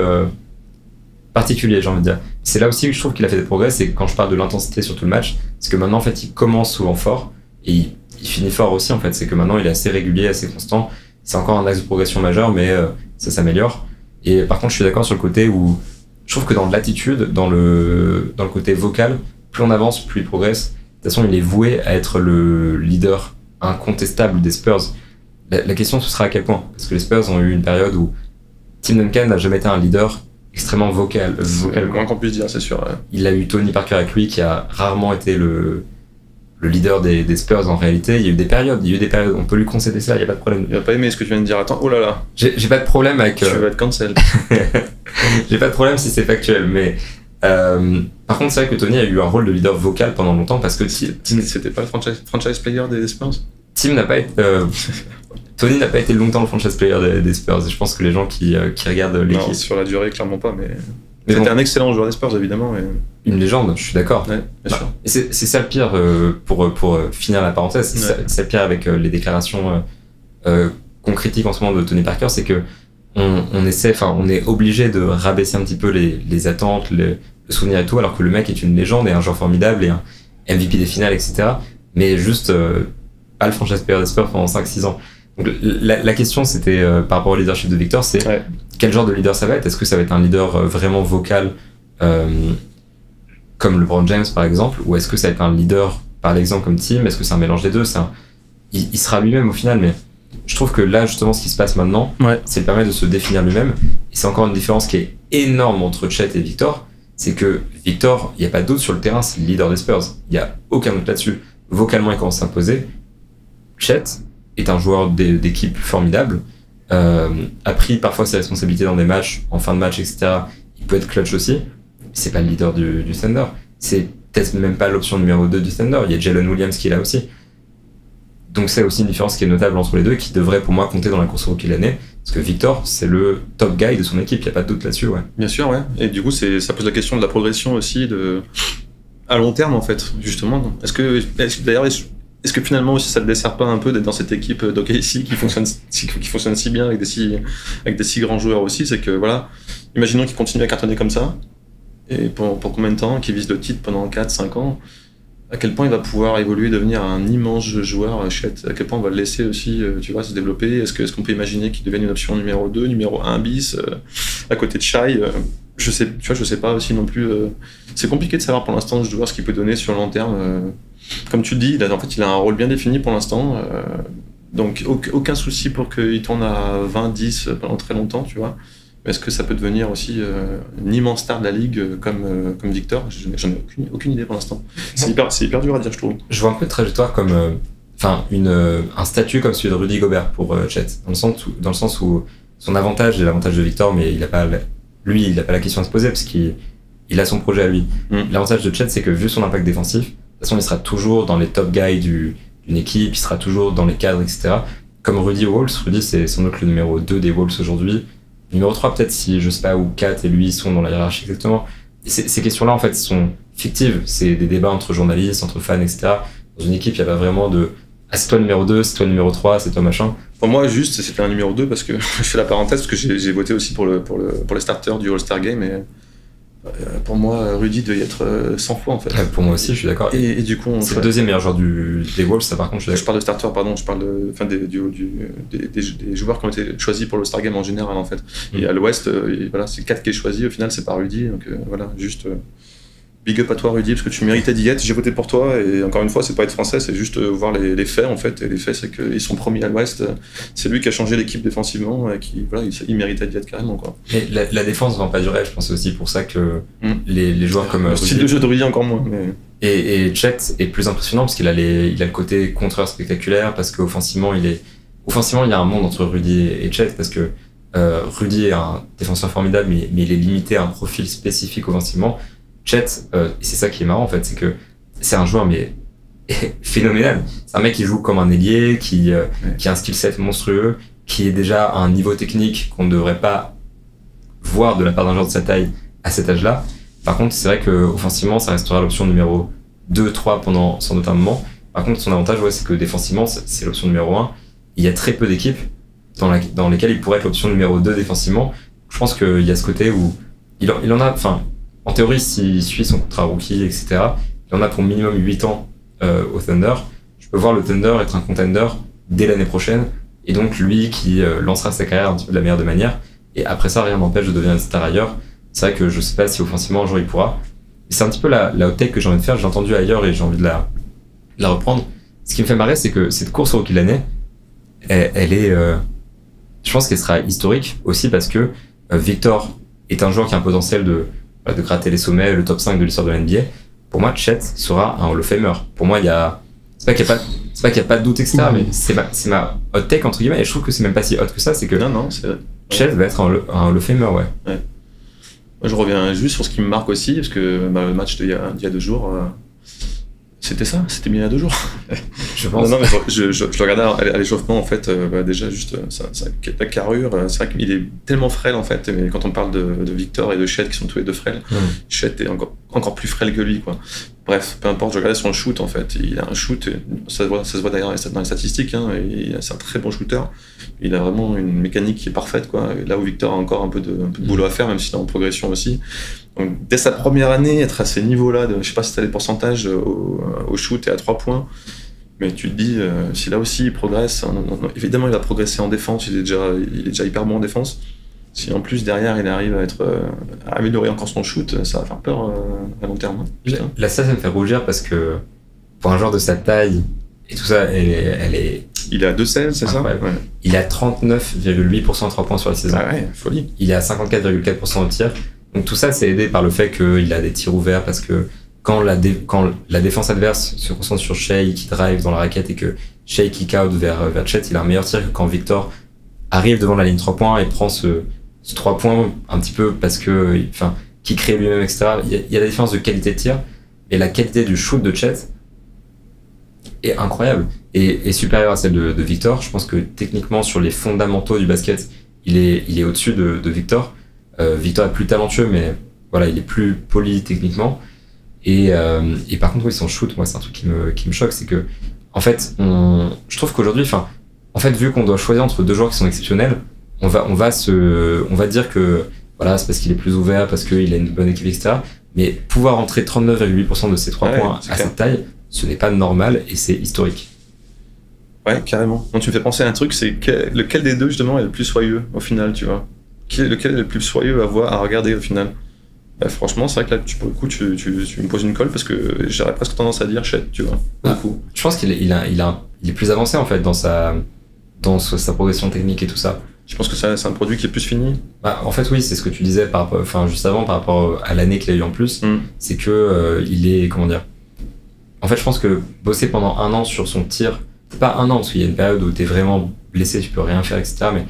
particulier, j'ai envie de dire. C'est là aussi que je trouve qu'il a fait des progrès, c'est quand je parle de l'intensité sur tout le match, parce que maintenant, en fait, il commence souvent fort et il finit fort aussi, en fait. C'est que maintenant, il est assez régulier, assez constant. C'est encore un axe de progression majeur, mais ça s'améliore. Et par contre, je suis d'accord sur le côté où je trouve que dans l'attitude, dans le côté vocal, plus on avance, plus il progresse. De toute façon, il est voué à être le leader incontestable des Spurs. La question, ce sera à quel point. Parce que les Spurs ont eu une période où Tim Duncan n'a jamais été un leader extrêmement vocal. Moins qu'on puisse dire, c'est sûr. Ouais. Il a eu Tony Parker avec lui, qui a rarement été le le leader des Spurs en réalité. Il y a eu des périodes, on peut lui concéder ça, il n'y a pas de problème. Il va pas aimer ce que tu viens de dire, attends, oh là là. J'ai pas de problème avec... Tu vas être cancel. J'ai pas de problème si c'est factuel, mais... par contre, c'est vrai que Tony a eu un rôle de leader vocal pendant longtemps parce que C'était pas le franchise player des Spurs. Tony n'a pas été longtemps le franchise player des Spurs. Et je pense que les gens qui regardent l'équipe... Non, sur la durée, clairement pas, mais c'était un excellent joueur des Spurs, évidemment. Mais... Une légende, je suis d'accord. Ouais, bien sûr. Et c'est ça le pire, pour finir la parenthèse, c'est le pire avec les déclarations qu'on critique en ce moment de Tony Parker, c'est que on est obligé de rabaisser un petit peu les attentes, le souvenir et tout, alors que le mec est une légende et un joueur formidable et un MVP des finales, etc. Mais juste pas le franchise player des Spurs pendant 5-6 ans. Donc la question c'était par rapport au leadership de Victor, c'est quel genre de leader ça va être? Est-ce que ça va être un leader vraiment vocal comme LeBron James par exemple, ou est-ce que ça va être un leader par l'exemple comme Tim? Est-ce que c'est un mélange des deux? Il sera lui-même au final, mais je trouve que là justement ce qui se passe maintenant, c'est permettre de se définir lui-même, et c'est encore une différence qui est énorme entre Chet et Victor, c'est que Victor, il n'y a pas d'autre sur le terrain, c'est le leader des Spurs, il n'y a aucun doute là-dessus. Vocalement il commence à s'imposer. Chet est un joueur d'équipe formidable, a pris parfois ses responsabilités dans des matchs, en fin de match, etc. Il peut être clutch aussi, c'est pas le leader du Thunder, c'est peut-être même pas l'option numéro 2 du Thunder, il y a Jalen Williams qui est là aussi. Donc c'est aussi une différence qui est notable entre les deux et qui devrait pour moi compter dans la course au rookie de l'année, parce que Victor c'est le top guy de son équipe, il n'y a pas de doute là-dessus. Bien sûr, ouais. Et du coup ça pose la question de la progression aussi à long terme en fait, justement. Est-ce que finalement aussi ça ne dessert pas un peu d'être dans cette équipe d'OKC qui fonctionne si bien avec des si grands joueurs aussi? C'est que voilà, imaginons qu'ils continuent à cartonner comme ça, et pour combien de temps, qu'ils visent le titre pendant 4-5 ans, à quel point il va pouvoir évoluer, devenir un immense joueur, Chet, à quel point on va le laisser aussi se développer. Est-ce qu'on peut imaginer qu'il devienne une option numéro 2, numéro 1 bis, à côté de Shai? Je sais pas aussi non plus. C'est compliqué de savoir pour l'instant de voir ce qu'il peut donner sur le long terme. Comme tu le dis, il a un rôle bien défini pour l'instant. Donc aucun souci pour qu'il tourne à 20-10 pendant très longtemps, tu vois. Mais est-ce que ça peut devenir aussi une immense star de la ligue comme Victor? J'en ai aucune idée pour l'instant. C'est hyper dur à dire, je trouve. Je vois un peu de trajectoire comme un statut comme celui de Rudy Gobert pour Chet, dans le sens où son avantage est l'avantage de Victor, mais il n'a pas la question à se poser parce qu'il a son projet à lui. L'avantage de Chet, c'est que vu son impact défensif, de toute façon il sera toujours dans les top guys d'une équipe, il sera toujours dans les cadres, etc. Comme Rudy Wolves, Rudy c'est sans doute le numéro 2 des Wolves aujourd'hui. Numéro 3 peut-être si je sais pas où 4 et lui sont dans la hiérarchie exactement. Et ces questions-là en fait sont fictives, c'est des débats entre journalistes, entre fans, etc. Dans une équipe il n'y a pas vraiment de c'est toi le numéro 2, c'est toi le numéro 3, c'est toi machin. Pour moi juste c'était un numéro 2 parce que je fais la parenthèse parce que j'ai voté aussi pour les starters du All-Star Game, et pour moi Rudy devait y être 100 fois en fait. Pour moi aussi je suis d'accord. Et du coup c'est le deuxième meilleur joueur des Wolves, ça par contre je parle de starter, pardon, je parle des joueurs qui ont été choisis pour le Star Game en général en fait. Et à l'Ouest, voilà, c'est 4 qui est choisi, au final c'est pas Rudy, donc voilà, juste big up à toi Rudy parce que tu méritais d'y être, j'ai voté pour toi, et encore une fois c'est pas être français, c'est juste voir les faits en fait, et les faits c'est qu'ils sont promis à l'Ouest, c'est lui qui a changé l'équipe défensivement et qui voilà, il méritait d'y être carrément quoi. Mais la défense vend pas du rêve, je pense aussi pour ça que les joueurs comme le style de jeu de Rudy encore moins. Mais... Et Chet est plus impressionnant parce qu'il a il a le côté contreur spectaculaire, parce qu'offensivement il y a un monde entre Rudy et Chet, parce que Rudy est un défenseur formidable mais il est limité à un profil spécifique offensivement. Chet, et c'est ça qui est marrant en fait, c'est que c'est un joueur mais phénoménal. C'est un mec qui joue comme un ailier, qui a un skill set monstrueux, qui est déjà à un niveau technique qu'on ne devrait pas voir de la part d'un joueur de sa taille à cet âge-là. Par contre, c'est vrai qu'offensivement, ça restera l'option numéro 2, 3 pendant sans doute un moment. Par contre, son avantage, c'est que défensivement, c'est l'option numéro 1. Il y a très peu d'équipes dans lesquelles il pourrait être l'option numéro 2 défensivement. Je pense qu'il y a ce côté où il en a, en théorie, s'il suit son contrat rookie, etc., il en a pour minimum 8 ans au Thunder. Je peux voir le Thunder être un contender dès l'année prochaine, et donc lui qui lancera sa carrière un petit peu de la meilleure des manières, et après ça, rien n'empêche de devenir une star ailleurs. C'est vrai que je sais pas si offensivement un jour il pourra. Et c'est un petit peu la hot take que j'ai envie de faire, j'ai entendu ailleurs et j'ai envie de la reprendre. Ce qui me fait marrer, c'est que cette course au rookie de l'année, elle est... je pense qu'elle sera historique aussi parce que Victor est un joueur qui a un potentiel de gratter les sommets, le top 5 de l'histoire de la NBA. Pour moi, Chet sera un Hall of Famer. Pour moi, il y a c'est pas qu'il y a pas de doute, etc. Mais c'est ma hot take, entre guillemets, et je trouve que c'est même pas si hot que ça, c'est que Non, c'est vrai. Chet va être un Hall of Famer, ouais. Moi, je reviens juste sur ce qui me marque aussi, parce que le match d'il y a 2 jours, c'était ça, c'était bien il y a 2 jours. Je pense. Non, mais je le regardais à l'échauffement, en fait, déjà, juste, la carrure, c'est vrai qu'il est tellement frêle, en fait, mais quand on parle de Victor et de Chet, qui sont tous les deux frêles, Chet est encore plus frêle que lui, quoi. Bref, peu importe, je regardais son shoot, en fait. Il a un shoot, ça se voit d'ailleurs dans les statistiques, hein, c'est un très bon shooter. Il a vraiment une mécanique qui est parfaite, quoi. Et là où Victor a encore un peu de boulot à faire, même s'il est en progression aussi. Donc, dès sa première année, être à ces niveaux-là, je sais pas si tu as les pourcentages au shoot et à 3 points, mais tu te dis, si là aussi il progresse, évidemment il va progresser en défense, il est déjà hyper bon en défense. Si en plus derrière il arrive à améliorer encore son shoot, ça va faire peur à long terme. Là, ça me fait rougir parce que pour un joueur de sa taille et tout ça, elle est. Il est à 2,16, c'est ça? Ouais. Il est à 39,8% à 3 points sur la saison. Ah ouais, folie. Il est à 54,4% au tir. Donc tout ça, c'est aidé par le fait qu'il a des tirs ouverts, parce que quand la défense adverse se concentre sur Shai qui drive dans la raquette et que Shai kick out vers Chet, il a un meilleur tir que quand Victor arrive devant la ligne 3 points et prend ce 3 points un petit peu parce que, qui crée lui-même, etc. Il y a la différence de qualité de tir, et la qualité du shoot de Chet est incroyable et supérieure à celle de Victor. Je pense que techniquement, sur les fondamentaux du basket, il est au-dessus de Victor. Victor est plus talentueux, mais voilà, il est plus poli techniquement. Et par contre, oui, son shoot, moi, c'est un truc qui me choque, c'est que, en fait, je trouve qu'aujourd'hui, en fait, vu qu'on doit choisir entre 2 joueurs qui sont exceptionnels, on va dire que, voilà, c'est parce qu'il est plus ouvert, parce qu'il a une bonne équipe, etc. Mais pouvoir entrer 39,8% de ses 3 points à cette taille, ce n'est pas normal et c'est historique. Ouais, carrément. Donc, tu me fais penser à un truc, c'est lequel des deux, justement, est le plus soyeux, au final, tu vois? Lequel est le plus soyeux à regarder, au final? Franchement, c'est vrai que là, pour le coup, tu me poses une colle, parce que j'aurais presque tendance à dire Chet, tu vois. Je pense qu'il est plus avancé, en fait, dans sa progression technique et tout ça. Je pense que c'est un produit qui est plus fini. En fait, oui, c'est ce que tu disais juste avant, par rapport à l'année qu'il a eu en plus. C'est que il est, comment dire. En fait, je pense que bosser pendant 1 an sur son tir, pas 1 an, parce qu'il y a une période où t'es vraiment blessé, tu peux rien faire, etc. Mais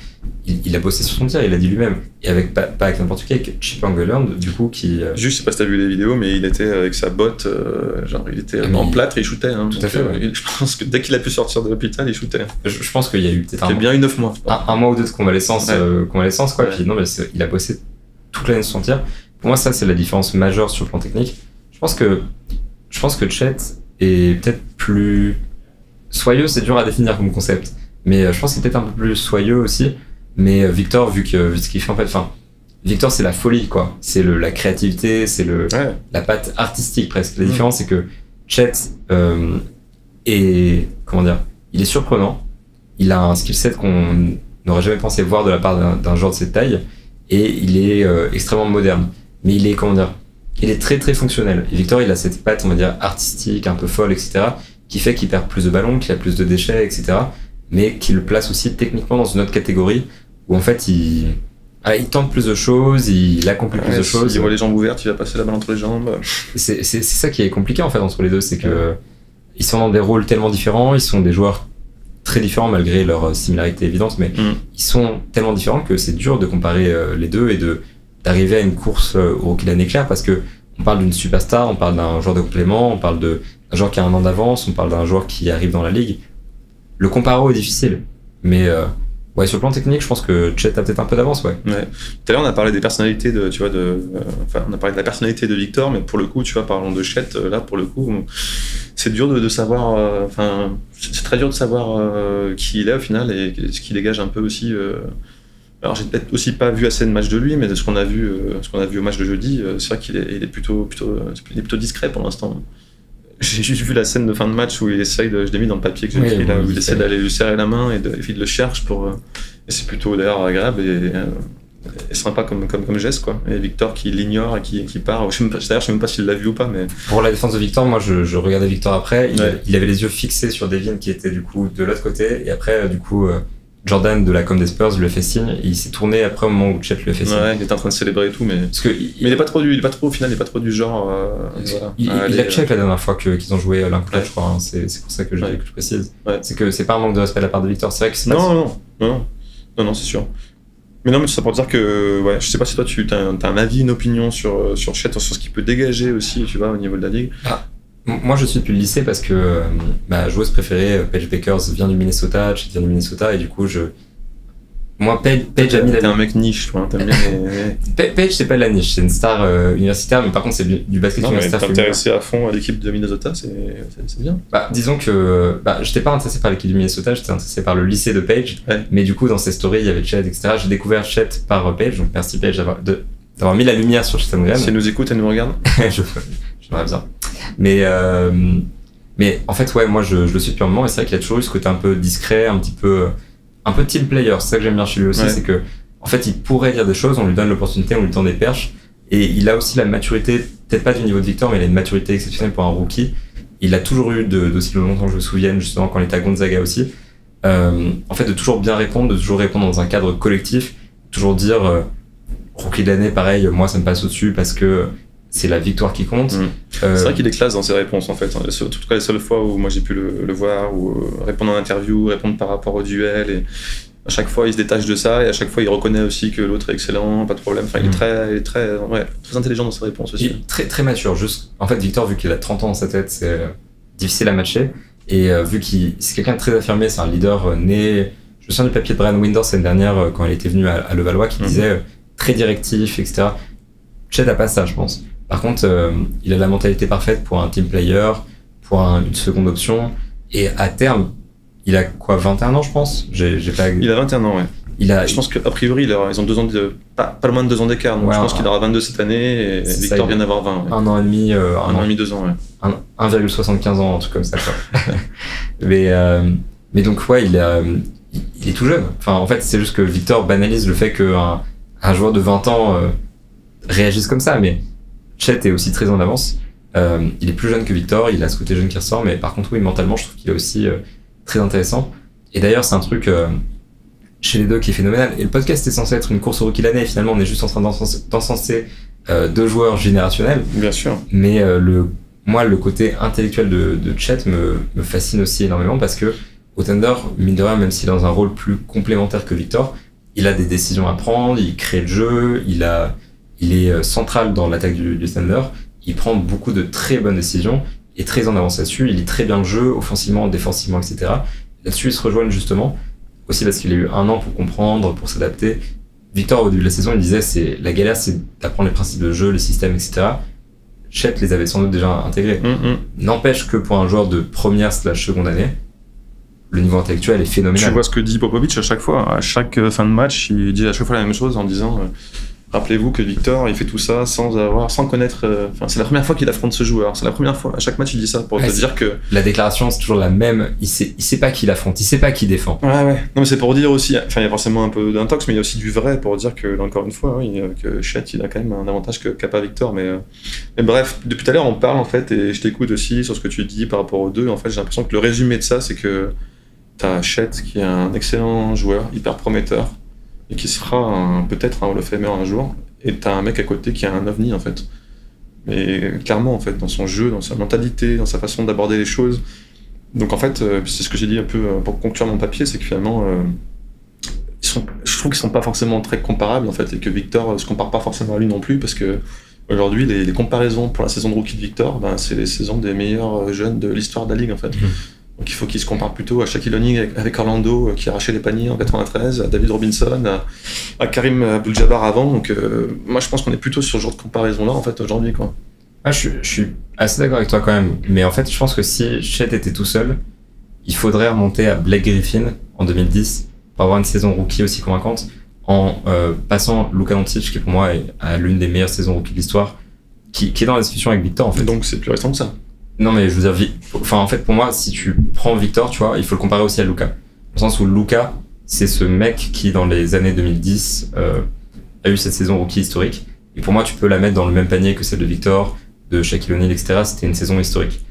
il a bossé sur son tir, il a dit lui-même. Et pas avec n'importe qui, avec Chip Engelland, du coup, qui. Juste, je sais pas si t'as vu les vidéos, mais il était avec sa botte, il était en plâtre et il shootait. Hein, tout à fait. Ouais. Je pense que dès qu'il a pu sortir de l'hôpital, il shootait. Je pense qu'il y a eu peut-être bien eu 9 mois. Un mois ou 2 de convalescence, quoi. Ouais. Puis non, mais il a bossé toute l'année sur son tir. Pour moi, ça, c'est la différence majeure sur le plan technique. Je pense que Chet est peut-être plus soyeux, c'est dur à définir comme concept. Mais je pense qu'il est peut-être un peu plus soyeux aussi. Mais Victor, vu ce qu'il fait, en fait, Victor, c'est la folie, quoi. C'est la créativité, c'est la patte artistique, presque. La différence, c'est que Chet est, comment dire, il est surprenant. Il a un skill set qu'on n'aurait jamais pensé voir de la part d'un joueur de cette taille. Et il est extrêmement moderne. Mais il est, comment dire, il est très, très fonctionnel. Et Victor, il a cette patte, on va dire, artistique, un peu folle, etc., qui fait qu'il perd plus de ballons, qu'il a plus de déchets, etc., mais qui le place aussi techniquement dans une autre catégorie où en fait il tente plus de choses, il accomplit plus de choses. Il voit les jambes ouvertes, il va passer la balle entre les jambes. C'est ça qui est compliqué en fait entre les deux, c'est que ils sont dans des rôles tellement différents, ils sont des joueurs très différents malgré leur similarité évidente, mais ils sont tellement différents que c'est dur de comparer les deux et d'arriver à une course au rookie d'année claire, parce que on parle d'une superstar, on parle d'un joueur de complément, on parle d'un joueur qui a 1 an d'avance, on parle d'un joueur qui arrive dans la ligue. Le comparo est difficile, mais sur le plan technique, je pense que Chet a peut-être un peu d'avance, ouais. Tout à l'heure, on a parlé des personnalités on a parlé de la personnalité de Victor, mais pour le coup, tu vois, parlons de Chet, là, pour le coup, c'est dur de savoir, c'est très dur de savoir qui il est au final et ce qu'il dégage un peu aussi. Alors, j'ai peut-être aussi pas vu assez de matchs de lui, mais de ce qu'on a vu au match de jeudi, c'est vrai qu'il est plutôt discret pour l'instant. J'ai juste vu la scène de fin de match où il essaye je l'ai mis dans le papier que j'ai écrit, là, où il essaie d'aller lui serrer la main et il le cherche et c'est plutôt d'ailleurs agréable et sympa comme geste, quoi. Et Victor qui l'ignore et qui part. D'ailleurs, je sais même pas s'il l'a vu ou pas, mais. Pour la défense de Victor, moi, je regardais Victor après. Il avait les yeux fixés sur Devin qui était du coup de l'autre côté, et après, du coup, Jordan de la com des Spurs lui a fait signe et il s'est tourné après au moment où Chet lui a fait signe. Ouais, il était en train de célébrer et tout, mais. Parce que Mais il est pas trop au final, il est pas trop du genre. Voilà. il a check la dernière fois qu'ils ont joué l'un contre l'autre, je crois. Hein. C'est pour ça que je précise. Ouais. C'est que c'est pas un manque de respect de la part de Victor. C'est vrai que c'est pas. Non, c'est sûr. Mais non, mais tout ça pour dire que, ouais, je sais pas si toi tu as un avis, une opinion sur Chet, sur ce qu'il peut dégager aussi, tu vois, au niveau de la ligue. Moi, je suis depuis le lycée parce que ma joueuse préférée, Paige Bakers, vient du Minnesota, Chet vient du Minnesota, et du coup, moi, Paige a mis T'es un mec niche, toi, t'aimes bien Paige, c'est pas de la niche, c'est une star universitaire, mais par contre, c'est du basket universitaire. T'es intéressé à fond à l'équipe de Minnesota, c'est bien. Disons que j'étais pas intéressé par l'équipe du Minnesota, j'étais intéressé par le lycée de Paige, mais du coup, dans ses stories, il y avait Chet, etc. J'ai découvert Chet par Paige, donc merci Paige d'avoir mis la lumière sur Chet Holmgren. Si elle nous écoute, elle nous regarde. J'aimerais bien. Mais en fait, ouais, moi je le suis depuis un moment, et c'est vrai qu'il a toujours eu ce côté un peu discret, un peu team player. C'est ça que j'aime bien chez lui aussi, c'est que en fait il pourrait dire des choses, on lui donne l'opportunité, on lui tend des perches, et il a aussi la maturité, peut-être pas du niveau de Victor, mais il a une maturité exceptionnelle pour un rookie. Il a toujours eu d'aussi longtemps que je me souvienne, justement quand il était à Gonzaga aussi, en fait de toujours bien répondre, de toujours répondre dans un cadre collectif, toujours dire rookie de l'année, pareil, moi ça me passe au-dessus parce que c'est la victoire qui compte. C'est vrai qu'il est classe dans ses réponses en fait. En tout cas, les seules fois où moi j'ai pu le voir, ou répondre en interview, répondre par rapport au duel, et à chaque fois il se détache de ça, et à chaque fois il reconnaît aussi que l'autre est excellent, pas de problème. Enfin, il est très intelligent dans ses réponses aussi. Il est très, très mature. En fait, Victor, vu qu'il a 30 ans dans sa tête, c'est difficile à matcher. Et vu c'est quelqu'un de très affirmé, c'est un leader né. Je me souviens du papier de Brian Windhorst l'année dernière quand il était venu à Levallois, qui disait très directif, etc. Chet n'a pas ça, je pense. Par contre, il a la mentalité parfaite pour un team player, pour une seconde option, et à terme, il a quoi, 21 ans, je pense. Il a 21 ans, ouais. Je pense qu'a priori, ils ont 2 ans pas loin de 2 ans d'écart, donc ouais, je pense qu'il aura 22 cette année, et Victor vient d'avoir 20. Ouais. Un an et demi, 2 ans, ouais. 1,75 ans, un truc comme ça, quoi. mais donc, ouais, il est tout jeune. Enfin, en fait, c'est juste que Victor banalise le fait qu'un joueur de 20 ans réagisse comme ça, mais Chet est aussi très en avance. Il est plus jeune que Victor, il a ce côté jeune qui ressort, mais par contre, oui, mentalement, je trouve qu'il est aussi très intéressant. Et d'ailleurs, c'est un truc chez les deux qui est phénoménal. Et le podcast est censé être une course au rookie de l'année, et finalement, on est juste en train d'encenser 2 joueurs générationnels. Bien sûr. Mais moi, le côté intellectuel de Chet me fascine aussi énormément parce que au Thunder, mine de rien, même s'il est dans un rôle plus complémentaire que Victor, il a des décisions à prendre, il crée le jeu, il est central dans l'attaque du Thunder, il prend beaucoup de très bonnes décisions, il est très en avance là-dessus, il lit très bien le jeu, offensivement, défensivement, etc. Là-dessus, ils se rejoignent justement, aussi parce qu'il a eu 1 an pour comprendre, pour s'adapter. Victor, au début de la saison, il disait la galère, c'est d'apprendre les principes de jeu, les systèmes, etc. Chet les avait sans doute déjà intégrés. N'empêche que pour un joueur de première/seconde année, le niveau intellectuel est phénoménal. Tu vois ce que dit Popovic à chaque fois, à chaque fin de match, il dit à chaque fois la même chose en disant rappelez-vous que Victor, il fait tout ça sans connaître. C'est la première fois qu'il affronte ce joueur. C'est la première fois. À chaque match, il dit ça pour te dire que. La déclaration, c'est toujours la même. Il sait pas qui l'affronte. Il sait pas qui défend. Ouais. Non, mais c'est pour dire aussi. Enfin, il y a forcément un peu d'intox, mais il y a aussi du vrai pour dire que, encore une fois, que Chet, il a quand même un avantage qu'a pas Victor. Mais bref, depuis tout à l'heure, on parle en fait, et je t'écoute aussi sur ce que tu dis par rapport aux deux. En fait, j'ai l'impression que le résumé de ça, c'est que t'as Chet qui est un excellent joueur, hyper prometteur, et qui sera peut-être un Hall of Famer un jour, et t'as un mec à côté qui est un ovni en fait. Mais clairement en fait, dans son jeu, dans sa mentalité, dans sa façon d'aborder les choses. Donc en fait, c'est ce que j'ai dit un peu pour conclure mon papier, c'est que finalement, je trouve qu'ils sont pas forcément très comparables en fait, et que Victor se compare pas forcément à lui non plus, parce que aujourd'hui les comparaisons pour la saison de rookie de Victor, c'est les saisons des meilleurs jeunes de l'histoire de la ligue en fait. Donc il faut qu'il se compare plutôt à Shaquille O'Neal avec Orlando qui arrachait les paniers en 93, à David Robinson, à Karim Abdul-Jabbar avant. Donc moi je pense qu'on est plutôt sur ce genre de comparaison-là en fait aujourd'hui, quoi. Je suis assez d'accord avec toi quand même. Mais en fait je pense que si Chet était tout seul, il faudrait remonter à Blake Griffin en 2010 pour avoir une saison rookie aussi convaincante, en passant Luka Doncic qui pour moi est à l'une des meilleures saisons rookie de l'histoire, qui est dans la discussion avec Victor en fait. Donc c'est plus récent que ça. Non mais je veux dire, en fait pour moi si tu prends Victor, tu vois, il faut le comparer aussi à Luka. Dans le sens où Luka, c'est ce mec qui dans les années 2010 a eu cette saison rookie historique. Et pour moi tu peux la mettre dans le même panier que celle de Victor, de Shaquille O'Neal, etc. C'était une saison historique.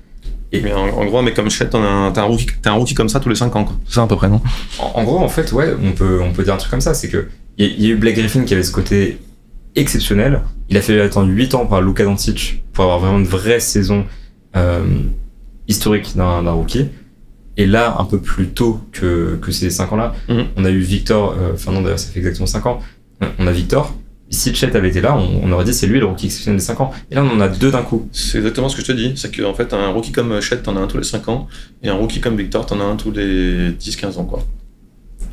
Mais en gros, un mec comme Chet, t'as un rookie comme ça tous les 5 ans, quoi. C'est ça à peu près, non? En gros, en fait, ouais, on peut dire un truc comme ça, c'est que il y a eu Blake Griffin qui avait ce côté exceptionnel. Il a fallu attendre 8 ans par Luka Doncic pour avoir vraiment une vraie saison historique d'un rookie. Et là, un peu plus tôt que ces 5 ans-là, on a eu Victor, enfin non, d'ailleurs, ça fait exactement 5 ans, on a Victor. Si Chet avait été là, on aurait dit c'est lui le rookie exceptionnel des 5 ans. Et là, on en a 2 d'un coup. C'est exactement ce que je te dis. C'est qu'en fait, un rookie comme Chet, t'en as un tous les 5 ans. Et un rookie comme Victor, t'en as un tous les 10-15 ans, quoi.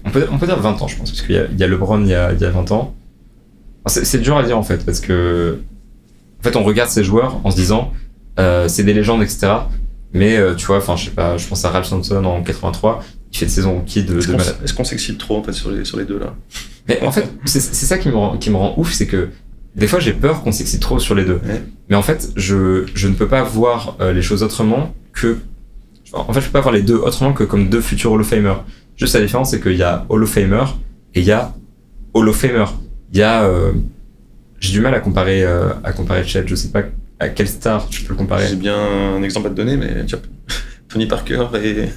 On peut dire 20 ans, je pense. Parce qu'il y a LeBron il y a 20 ans. Enfin, c'est dur à dire, en fait. Parce que, en fait, on regarde ces joueurs en se disant, c'est des légendes, etc. Mais, tu vois, enfin, je sais pas, je pense à Ralph Sampson en 83. Il fait de saison rookie de malade. Est-ce qu'on s'excite trop, en fait, sur les deux, là? Mais en fait, c'est ça qui me rend ouf, c'est que des fois j'ai peur qu'on s'excite trop sur les deux. Ouais. Mais en fait, je ne peux pas voir les choses autrement que... En fait, je peux pas voir les deux autrement que comme 2 futurs Hall of Famer. Juste la différence, c'est qu'il y a Hall of Famer et il y a Hall of Famer. Il y a... j'ai du mal à comparer Chet, je sais pas à quelle star je peux le comparer. J'ai bien un exemple à te donner, mais tu vois, Tony Parker et...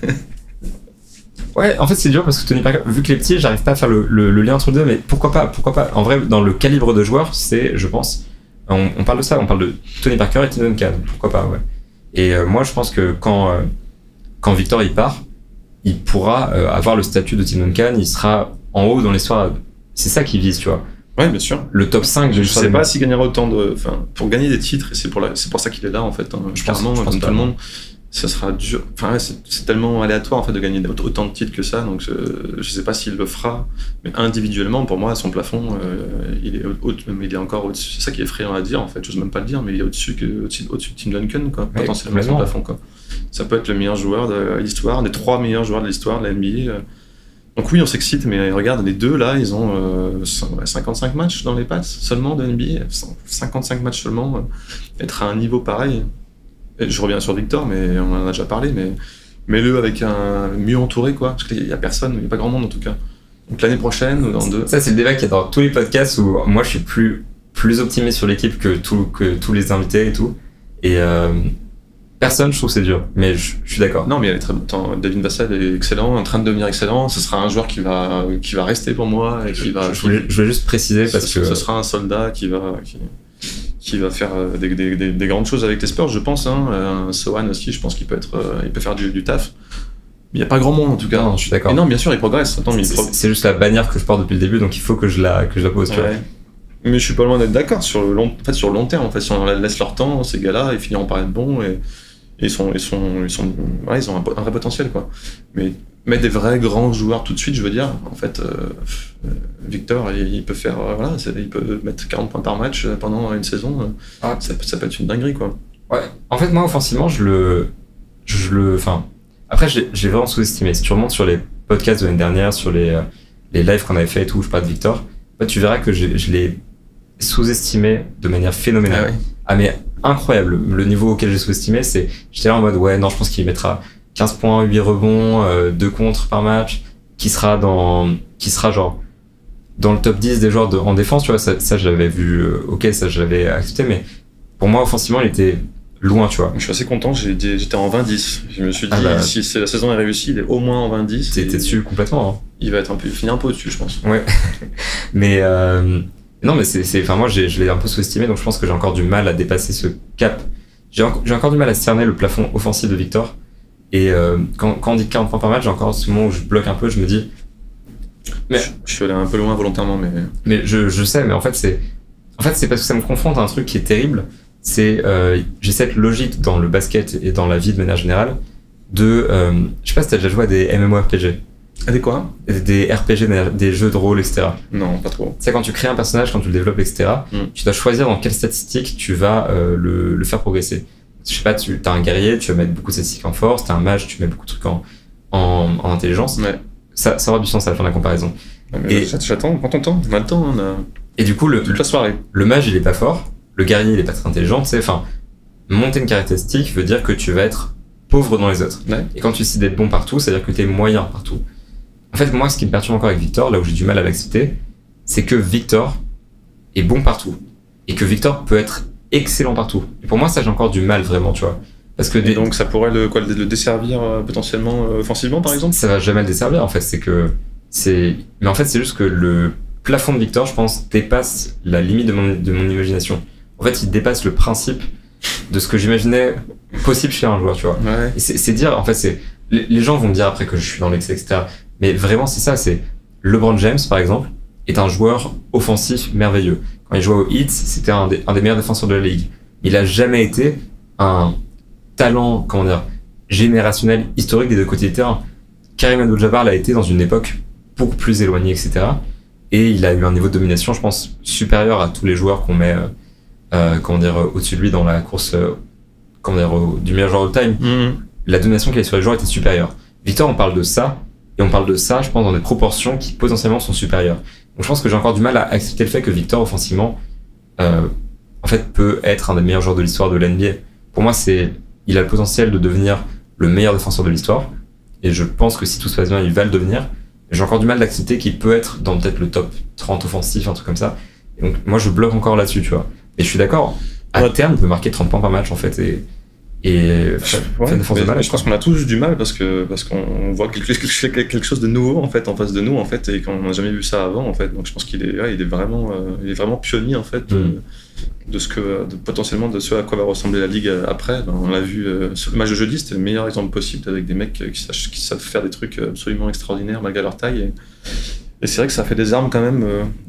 Ouais, en fait c'est dur parce que Tony Parker, vu qu'il est petit, j'arrive pas à faire le lien entre les deux, mais pourquoi pas. En vrai, dans le calibre de joueur, c'est, je pense, on parle de ça, on parle de Tony Parker et Tim Duncan, pourquoi pas, ouais. Et moi je pense que quand Victor il part, il pourra avoir le statut de Tim Duncan, il sera en haut dans l'histoire, c'est ça qu'il vise, tu vois. Ouais, bien sûr. Le top 5 de je l'histoire. sais pas s'il gagnera autant de... Enfin, pour gagner des titres, et c'est pour ça qu'il est là, en fait. Hein. Je pense comme tout le monde. Ça sera dur. Enfin, ouais, c'est tellement aléatoire en fait de gagner autant de titres que ça, donc je sais pas s'il le fera. Mais individuellement, pour moi, son plafond, il est encore au-dessus. C'est ça qui est effrayant à dire en fait. J'ose même pas le dire, mais il est au-dessus de Tim Duncan, quoi. Ouais, potentiellement son plafond, quoi. Ça peut être le meilleur joueur de l'histoire, des 3 meilleurs joueurs de l'histoire de la NBA. Donc oui, on s'excite, mais regarde, les deux là, ils ont 55 matchs dans les pattes seulement de NBA. 55 matchs seulement. Être à un niveau pareil. Je reviens sur Victor, mais on en a déjà parlé, mais mets-le avec un mieux entouré, quoi. Parce qu'il n'y a personne, il n'y a pas grand monde en tout cas. Donc l'année prochaine ou dans 2. Ça, c'est le débat qu'il y a dans tous les podcasts où moi je suis plus optimiste sur l'équipe que tous les invités et tout. Et personne, je trouve c'est dur, mais je suis d'accord. Non, mais elle est très bonne. David Vassell est excellent, en train de devenir excellent. Ce sera un joueur qui va rester pour moi et qui va. Je voulais juste préciser parce que ce sera un soldat qui va faire des grandes choses avec les Spurs, je pense. Hein. Sohan aussi, je pense qu'il peut faire du taf. Mais il n'y a pas grand monde en tout cas. Non, je suis d'accord. Et non, bien sûr, il progresse. Attends, c'est juste la bannière que je porte depuis le début, donc il faut que je la pose. Tu vois. Mais je suis pas loin d'être d'accord sur le long terme. En fait, si on laisse leur temps, ces gars-là, ils finiront par être bons et ils ont un vrai potentiel, quoi. Mais mettre des vrais grands joueurs tout de suite, je veux dire, en fait, Victor, il peut faire, il peut mettre 40 points par match pendant une saison. Ça peut être une dinguerie, quoi. Ouais. En fait, moi, offensivement, enfin, après, j'ai vraiment sous-estimé. Si tu remontes sur les podcasts de l'année dernière, sur les lives qu'on avait fait et tout, je parle de Victor, en fait, tu verras que je l'ai sous-estimé de manière phénoménale. Ah, mais incroyable. Le niveau auquel j'ai sous-estimé, j'étais là en mode, ouais, non, je pense qu'il mettra 15 points, 8 rebonds, 2 contres par match, qui sera genre dans le top 10 des joueurs en défense, tu vois, ça je l'avais vu, ok, ça je l'avais accepté, mais pour moi, offensivement, il était loin, tu vois. Je suis assez content, j'étais en 20-10. Je me suis dit, si la saison est réussie, il est au moins en 20-10. T'es dessus complètement, hein. Il va finir un peu au-dessus, je pense. Ouais. Mais, non, mais enfin, moi, je l'ai un peu sous-estimé, donc je pense que j'ai encore du mal à dépasser ce cap. J'ai encore du mal à cerner le plafond offensif de Victor. Et quand on dit 40 points par match, j'ai encore ce moment où je bloque un peu, je me dis. Mais je suis allé un peu loin volontairement, mais. Mais je sais, mais en fait, c'est parce que ça me confronte à un truc qui est terrible. C'est j'ai cette logique dans le basket et dans la vie de manière générale je sais pas si t'as déjà joué à des MMORPG. Des quoi? Des RPG, des jeux de rôle, etc. Non, pas trop. C'est quand tu crées un personnage, quand tu le développes, etc. Tu dois choisir dans quelle statistique tu vas le faire progresser. Je sais pas, t'as un guerrier, tu vas mettre beaucoup de statistiques en force, t'as un mage, tu mets beaucoup de trucs en intelligence. Ouais. Ça aura du sens à la fin de la comparaison. Et j'attends, prends ton temps, on a le temps. Et du coup, toute la soirée. Le mage, il est pas fort, le guerrier, il est pas très intelligent, tu sais, enfin, monter une caractéristique veut dire que tu vas être pauvre dans les autres. Ouais. Et quand tu décides d'être bon partout, ça veut dire que t'es moyen partout. En fait, moi, ce qui me perturbe encore avec Victor, là où j'ai du mal à l'accepter, c'est que Victor est bon partout. Et que Victor peut être excellent partout. Et pour moi, ça, j'ai encore du mal, vraiment, tu vois. Parce que donc ça pourrait le desservir potentiellement offensivement, par exemple. Ça va jamais le desservir, en fait. Mais en fait, c'est juste que le plafond de Victor, je pense, dépasse la limite de mon imagination. En fait, il dépasse le principe de ce que j'imaginais possible chez un joueur, tu vois. Ouais. Et c'est dire, en fait, les gens vont me dire après que je suis dans l'excès, etc. Mais vraiment, c'est ça, c'est LeBron James, par exemple, est un joueur offensif merveilleux. Quand il jouait aux Heat, c'était un des meilleurs défenseurs de la ligue. Il a jamais été un talent, générationnel, historique des deux côtés du terrain. Karim Abdul-Jabbar l'a été dans une époque beaucoup plus éloignée, etc. Et il a eu un niveau de domination, je pense, supérieur à tous les joueurs qu'on met, au-dessus de lui dans la course, du meilleur joueur all-time. La domination qu'il a sur les joueurs était supérieure. Victor, on parle de ça, et on parle de ça, je pense, dans des proportions qui potentiellement sont supérieures. Donc je pense que j'ai encore du mal à accepter le fait que Victor, offensivement, en fait, peut être un des meilleurs joueurs de l'histoire de l'NBA. Pour moi, il a le potentiel de devenir le meilleur défenseur de l'histoire, et je pense que si tout se passe bien, il va le devenir. J'ai encore du mal d'accepter qu'il peut être dans peut-être le top 30 offensif, un truc comme ça. Et donc moi, je bloque encore là-dessus, tu vois. Et je suis d'accord, à terme, il peut marquer 30 points par match, en fait, et je pense qu'on a tous du mal parce qu'on voit quelque chose de nouveau en fait en face de nous en fait et qu'on n'a jamais vu ça avant en fait. Donc je pense qu'il est vraiment pionnier en fait potentiellement de ce à quoi va ressembler la ligue après. On l'a vu sur le match de jeudi, c'était le meilleur exemple possible avec des mecs qui savent faire des trucs absolument extraordinaires malgré leur taille. Et c'est vrai que ça fait des armes quand même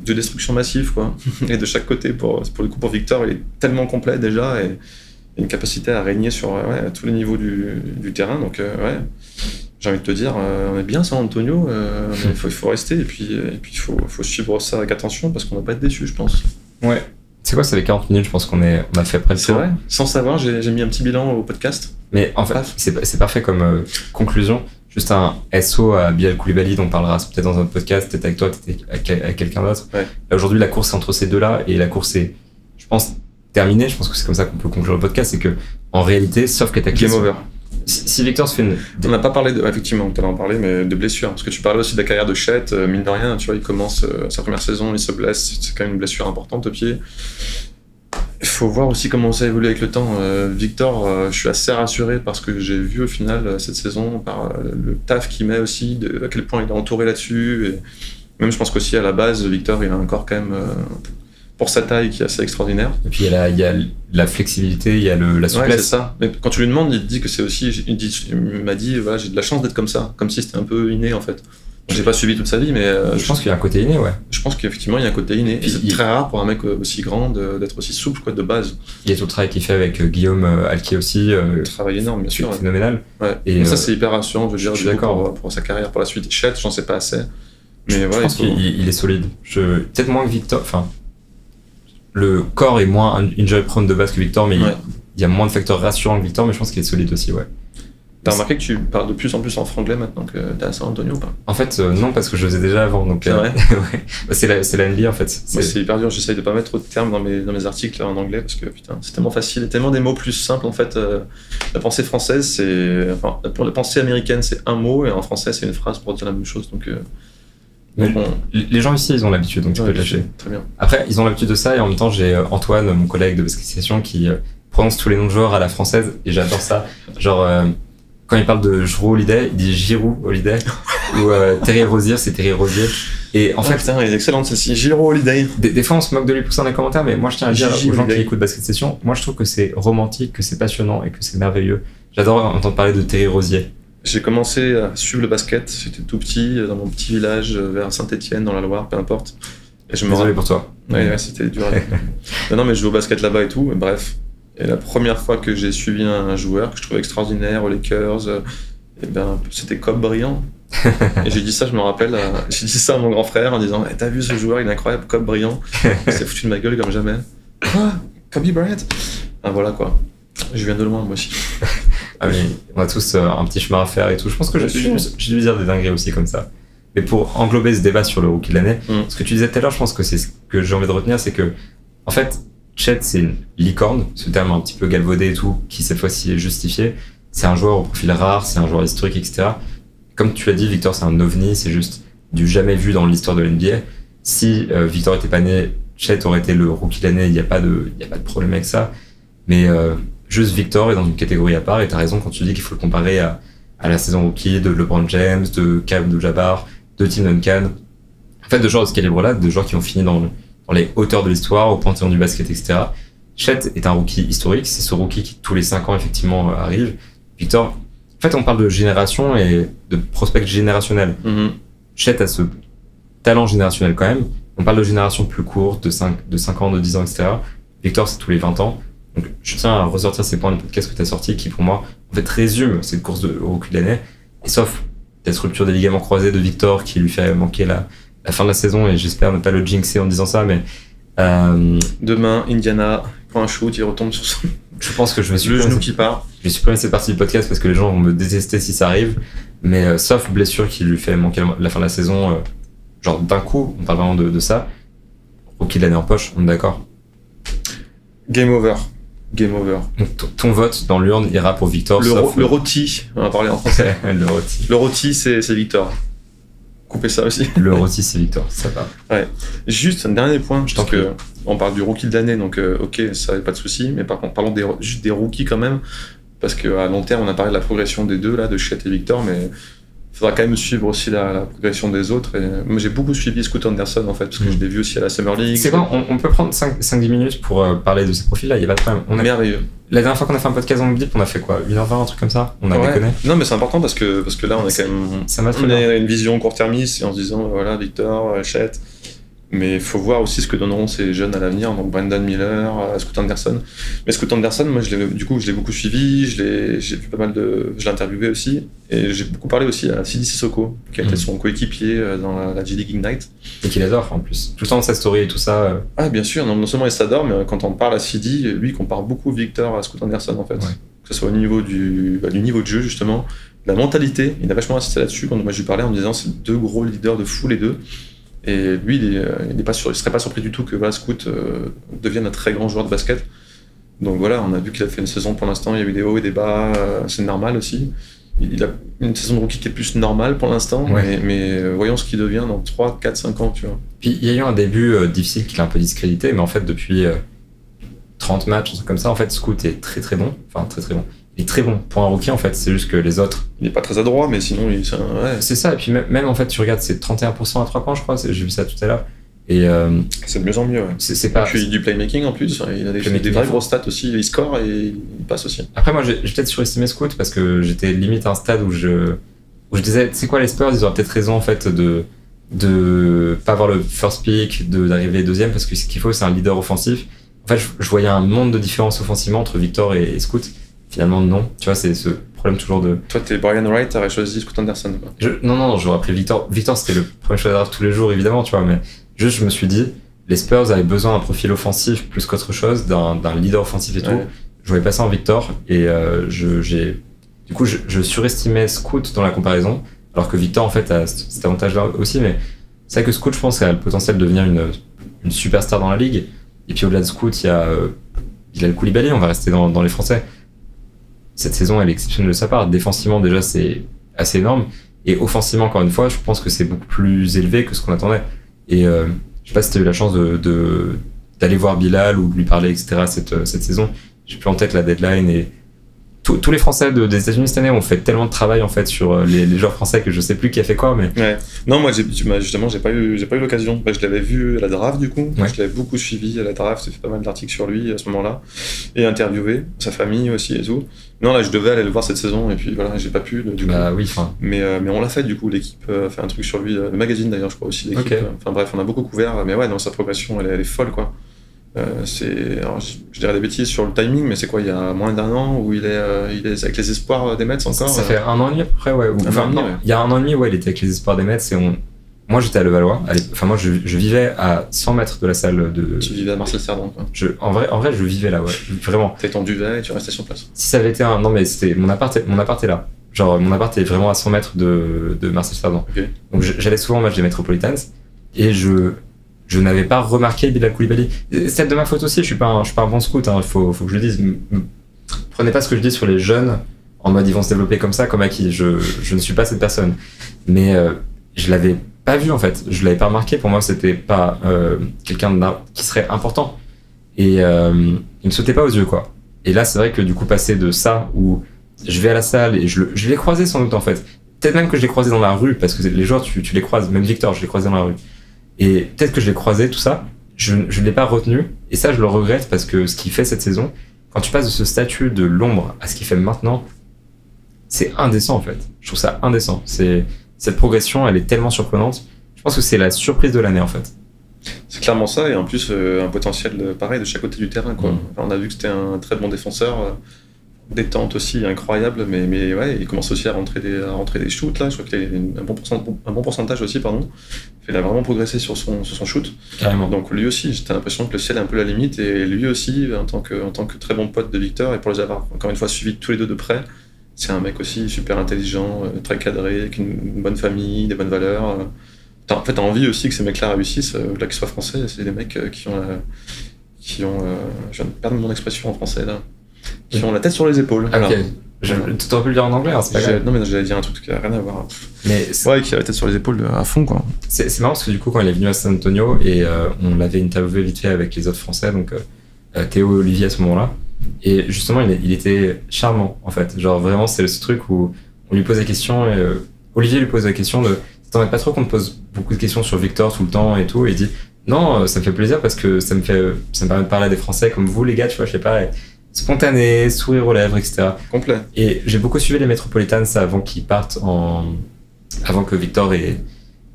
de destruction massive quoi. Et de chaque côté pour le coup pour Victor, il est tellement complet déjà et une capacité à régner sur tous les niveaux du terrain. Donc, j'ai envie de te dire, on est bien San Antonio, il faut rester et puis il faut suivre ça avec attention parce qu'on va pas être déçu, je pense. Ouais. C'est quoi, ça fait 40 minutes, je pense qu'on a fait près de C'est vrai, sans savoir, j'ai mis un petit bilan au podcast. Mais en fait, c'est parfait comme conclusion. Juste un SO à Bilal Koulibaly, dont on parlera peut-être dans un autre podcast, peut-être avec toi, peut-être avec quelqu'un d'autre. Ouais. Là, aujourd'hui, la course est entre ces deux-là et la course est, je pense, terminé, je pense que c'est comme ça qu'on peut conclure le podcast, c'est que en réalité, sauf cataclysme, game over. Si Victor se fait on n'a pas parlé effectivement, tu en parlé, mais de blessures, parce que tu parlais aussi de la carrière de Chet, mine de rien, tu vois, il commence sa première saison, il se blesse, c'est quand même une blessure importante au pied. Il faut voir aussi comment ça évolue avec le temps. Victor, je suis assez rassuré parce que j'ai vu au final cette saison par le taf qu'il met aussi, à quel point il est entouré là-dessus, et même je pense qu'aussi à la base, Victor, il a un corps quand même pour sa taille qui est assez extraordinaire. Et puis il y a la flexibilité, il y a la souplesse. Ouais, c'est ça. Mais quand tu lui demandes, il te dit que c'est aussi. Il m'a dit, voilà, j'ai de la chance d'être comme ça, comme si c'était un peu inné en fait. J'ai pas suivi toute sa vie, mais je pense qu'il y a un côté inné, ouais. Je pense qu'effectivement il y a un côté inné. Et c'est très rare pour un mec aussi grand d'être aussi souple quoi, de base. Il y a tout le travail qu'il fait avec Guillaume Alquier aussi. Travail énorme, bien sûr. Phénoménal. Ouais. Et ça c'est hyper rassurant, je veux dire, pour sa carrière, pour la suite. Chet, j'en sais pas assez. Mais voilà, je pense qu'il est solide. Peut-être moins que Victor. Enfin, le corps est moins injury prone de base que Victor, mais il y a moins de facteurs rassurants que Victor, mais je pense qu'il est solide aussi, ouais. T'as remarqué que tu parles de plus en plus en franglais maintenant que t'es à San Antonio ou pas? En fait, non, parce que je le faisais déjà avant. Donc, c'est vrai. Ouais. C'est la NBA en fait. Moi, c'est hyper dur, j'essaye de pas mettre trop de termes dans mes articles en anglais parce que putain, c'est tellement facile, tellement des mots plus simples en fait. La pensée française, pour la pensée américaine, c'est un mot et en français, c'est une phrase pour dire la même chose. Donc les gens ici, ils ont l'habitude, donc tu peux te lâcher. Très bien. Après, ils ont l'habitude de ça et en même temps, j'ai Antoine, mon collègue de Basket Session, qui prononce tous les noms de joueurs à la française et j'adore ça. Genre, quand il parle de Jrue Holiday, il dit Giroud Holiday ou Terry Rozier, c'est Terry Rozier. Et en fait, putain, elle est excellente celle-ci, Jrue Holiday. Des fois, on se moque de lui pour ça dans les commentaires, mais moi, je tiens à dire aux gens qui écoutent Basket Session, moi, je trouve que c'est romantique, que c'est passionnant et que c'est merveilleux. J'adore entendre parler de Terry Rozier. J'ai commencé à suivre le basket, j'étais tout petit, dans mon petit village vers Saint-Étienne, dans la Loire, peu importe. Et je me Désolé pour toi. Ouais, c'était dur. non, mais je joue au basket là-bas et tout, mais bref. Et la première fois que j'ai suivi un joueur que je trouvais extraordinaire aux Lakers, c'était Kobe Bryant. Et j'ai dit ça, je me rappelle, j'ai dit ça à mon grand frère en disant hey, t'as vu ce joueur, il est incroyable, Kobe Bryant. Il s'est foutu de ma gueule comme jamais. Quoi? Kobe Bryant? Ah voilà quoi. Je viens de loin moi aussi. Ah mais on a tous un petit chemin à faire et tout. Je pense que j'ai dû dire des dingueries aussi comme ça. Mais pour englober ce débat sur le rookie de l'année, ce que tu disais tout à l'heure, je pense que c'est ce que j'ai envie de retenir, c'est que en fait, Chet c'est une licorne, ce terme un petit peu galvaudé et tout, qui cette fois-ci est justifié. C'est un joueur au profil rare, c'est un joueur historique, etc. Comme tu l'as dit, Victor, c'est un ovni, c'est juste du jamais vu dans l'histoire de l'NBA. Si Victor était pas né, Chet aurait été le rookie de l'année, il n'y a pas de problème avec ça. Mais juste Victor est dans une catégorie à part, et t'as raison quand tu dis qu'il faut le comparer à la saison rookie de LeBron James, de Kareem Abdul-Jabbar, de Tim Duncan. En fait, de joueurs de ce calibre-là, de joueurs qui ont fini dans les hauteurs de l'histoire, au panthéon du basket, etc. Chet est un rookie historique, c'est ce rookie qui tous les 5 ans effectivement arrive. Victor, en fait on parle de génération et de prospect générationnel. Chet a ce talent générationnel quand même. On parle de génération plus courte, de 5 ans, de 10 ans, etc. Victor c'est tous les 20 ans. Donc je tiens à ressortir ces points de podcast que tu as sortis qui pour moi en fait résument cette course de rookie de l'année. Et sauf cette rupture des ligaments croisés de Victor qui lui fait manquer la fin de la saison, et j'espère ne pas le jinxer en disant ça, mais demain, Indiana prend un shoot, il retombe sur son... Je pense que je vais le genou qui part. Je vais supprimer cette partie du podcast parce que les gens vont me détester si ça arrive, mais sauf blessure qui lui fait manquer la fin de la saison, genre d'un coup, on parle vraiment de ça. Rookie de l'année en poche, on est d'accord? Game over. Game over. Donc, ton vote dans l'urne ira pour Victor. Le rôti, on va parler en français. Le rôti. Le rôti, c'est Victor. Coupez ça aussi. Le rôti, c'est Victor, ça va. Ouais. Juste un dernier point, parce que on parle du rookie de l'année, donc ok, ça pas de souci, mais par contre, parlons juste des rookies quand même, parce qu'à long terme, on a parlé de la progression des deux, là, de Chet et Victor, mais il faudra quand même suivre aussi la progression des autres. Et moi, j'ai beaucoup suivi Scoot Anderson, en fait, parce que je l'ai vu aussi à la Summer League. C'est quoi, on peut prendre 5-10 minutes pour parler de ces profils-là, il n'y a pas de problème. Merveilleux. La dernière fois qu'on a fait un podcast en Blip, on a fait quoi, 1h20, un truc comme ça? On a déconné. Non, mais c'est important parce que là, on a quand même une vision court-termiste en se disant, voilà, Victor, Chet. Mais il faut voir aussi ce que donneront ces jeunes à l'avenir, donc Brandon Miller, Scoot Anderson. Mais Scoot Anderson, moi, je l'ai beaucoup suivi, j'ai vu pas mal je l'ai interviewé aussi, et j'ai beaucoup parlé aussi à Sidi Sissoko, qui a été son coéquipier dans la G-League Ignite. Et qu'il adore en plus. Tout le temps de sa story et tout ça. Ah, bien sûr, non seulement il s'adore, mais quand on parle à Sidi, lui, il compare beaucoup Victor à Scoot Anderson, en fait. Ouais. Que ce soit au niveau du niveau de jeu, justement, la mentalité, il a vachement insisté là-dessus quand moi je lui parlais en me disant c'est deux gros leaders de fou, les deux. Et lui, il serait pas surpris du tout que Scoot devienne un très grand joueur de basket. Donc voilà, on a vu qu'il a fait une saison pour l'instant, il y a eu des hauts et des bas, c'est normal aussi. Il a une saison de rookie qui est plus normale pour l'instant, mais voyons ce qu'il devient dans 3, 4, 5 ans, tu vois. Puis il y a eu un début difficile qu'il a un peu discrédité, mais en fait depuis 30 matchs, un truc comme ça, en fait Scoot est très très bon, enfin très très bon. Il est très bon pour un rookie en fait, c'est juste que les autres... Il est pas très adroit, mais sinon c'est ça, et puis même en fait tu regardes, c'est 31% à 3 points je crois, j'ai vu ça tout à l'heure. Et c'est de mieux en mieux, ouais. C'est pas... Puis du playmaking en plus, il a des vraies grosses stats aussi, il score et il passe aussi. Après moi j'ai peut-être surestimé Scoot parce que j'étais limite à un stade où je disais, c'est quoi les Spurs, ils auraient peut-être raison en fait de pas avoir le first pick, d'arriver deuxième, parce que ce qu'il faut c'est un leader offensif. En fait je voyais un monde de différence offensivement entre Victor et Scoot. Finalement, non. Tu vois, c'est ce problème toujours de... Toi, t'es Brian Wright, t'aurais choisi Scoot Anderson, quoi. Non, j'aurais pris Victor. Victor, c'était le premier choix de draft tous les jours, évidemment, tu vois, mais juste, je me suis dit, les Spurs avaient besoin d'un profil offensif plus qu'autre chose, d'un leader offensif et tout. Je voyais pas ça en Victor, et du coup, je surestimais Scoot dans la comparaison, alors que Victor, en fait, a cet avantage-là aussi, mais c'est vrai que Scoot, je pense, a le potentiel de devenir une superstar dans la ligue. Et puis, au-delà de Scoot, il y a le Koulibaly, on va rester dans les Français. Cette saison, elle est exceptionnelle de sa part. Défensivement, déjà, c'est assez énorme. Et offensivement, encore une fois, je pense que c'est beaucoup plus élevé que ce qu'on attendait. Et je sais pas si tu as eu la chance d'aller voir Bilal ou de lui parler, etc. cette saison. J'ai plus en tête la deadline. Et tous les Français des États-Unis cette année ont fait tellement de travail en fait sur les joueurs français que je sais plus qui a fait quoi. Mais non, moi justement, j'ai pas eu l'occasion. Je l'avais vu à la draft du coup. Je l'avais beaucoup suivi à la draft. J'ai fait pas mal d'articles sur lui à ce moment-là et interviewé sa famille aussi et tout. Non, là, je devais aller le voir cette saison et puis voilà, j'ai pas pu. Du coup. Oui, enfin. Mais on l'a fait du coup. L'équipe a fait un truc sur lui. Le magazine d'ailleurs, je crois aussi. L'équipe. Okay. Enfin bref, on a beaucoup couvert. Mais ouais, dans sa progression, elle est folle quoi. Alors, je dirais des bêtises sur le timing, mais c'est quoi, il y a moins d'un an où il est avec les espoirs des Mets encore? Ça fait 1 an et demi à peu près, ouais. Il y a 1 an et demi, ouais, il était avec les espoirs des Mets et moi j'étais à Levallois. Enfin, moi je vivais à 100 mètres de la salle de. Tu vivais à Marcel Cerdan, quoi. En vrai, je vivais là, ouais. Vraiment. T'as ton duvet et tu restais sur place. Si ça avait été non, mais c'était mon appart est là. Genre, mon appart est vraiment à 100 mètres de Marcel Cerdan. Okay. Donc j'allais souvent au match des Metropolitans et je n'avais pas remarqué Bilal Koulibaly. C'est de ma faute aussi, je suis pas un bon scout, hein, faut que je le dise. Prenez pas ce que je dis sur les jeunes en mode ils vont se développer comme ça, comme acquis. Je ne suis pas cette personne. Mais je l'avais pas vu en fait, je l'avais pas remarqué. Pour moi, c'était pas quelqu'un qui serait important. Et il me sautait pas aux yeux, quoi. Et là, c'est vrai que du coup, passer de ça, où je vais à la salle et je l'ai croisé sans doute en fait. Peut-être même que je l'ai croisé dans la rue, parce que les joueurs, tu les croises, même Victor, je l'ai croisé dans la rue. Et peut-être que je l'ai croisé, tout ça, je ne l'ai pas retenu. Et ça, je le regrette parce que ce qu'il fait cette saison, quand tu passes de ce statut de l'ombre à ce qu'il fait maintenant, c'est indécent en fait. Je trouve ça indécent. Cette progression, elle est tellement surprenante. Je pense que c'est la surprise de l'année en fait. C'est clairement ça, et en plus un potentiel pareil de chaque côté du terrain, quoi. Enfin, on a vu que c'était un très bon défenseur, détente aussi incroyable, mais ouais, il commence aussi à rentrer des shoots là. Je crois qu'il a un bon pourcentage aussi, pardon. Il a vraiment progressé sur son shoot. Carrément. Donc lui aussi, j'ai l'impression que le ciel est un peu la limite, et lui aussi, en tant que très bon pote de Victor, et pour les avoir encore une fois suivis tous les deux de près, c'est un mec aussi super intelligent, très cadré, avec une bonne famille, des bonnes valeurs. En fait, t'as envie aussi que ces mecs-là réussissent, là qu'ils soient français. C'est des mecs qui ont je viens de perdre mon expression en français là, qui ont la tête sur les épaules. Ok. Voilà. Tu aurais pu le dire en anglais, hein, c'est pas grave. Non, mais j'allais dire un truc qui n'a rien à voir. Mais ouais, qui a la tête sur les épaules à fond, quoi. C'est marrant parce que du coup, quand il est venu à San Antonio, et on l'avait interviewé vite fait avec les autres Français, donc Théo et Olivier à ce moment-là, et justement, il était charmant en fait. Genre vraiment, c'est ce truc où on lui pose la question, et Olivier lui pose la question de t'en pas trop qu'on te pose beaucoup de questions sur Victor tout le temps et tout, et il dit non, ça me fait plaisir parce que ça me permet de parler à des Français comme vous les gars, tu vois, je sais pas, spontané, sourire aux lèvres, etc. Complet. Et j'ai beaucoup suivi les Metropolitans avant qu'ils partent avant que Victor et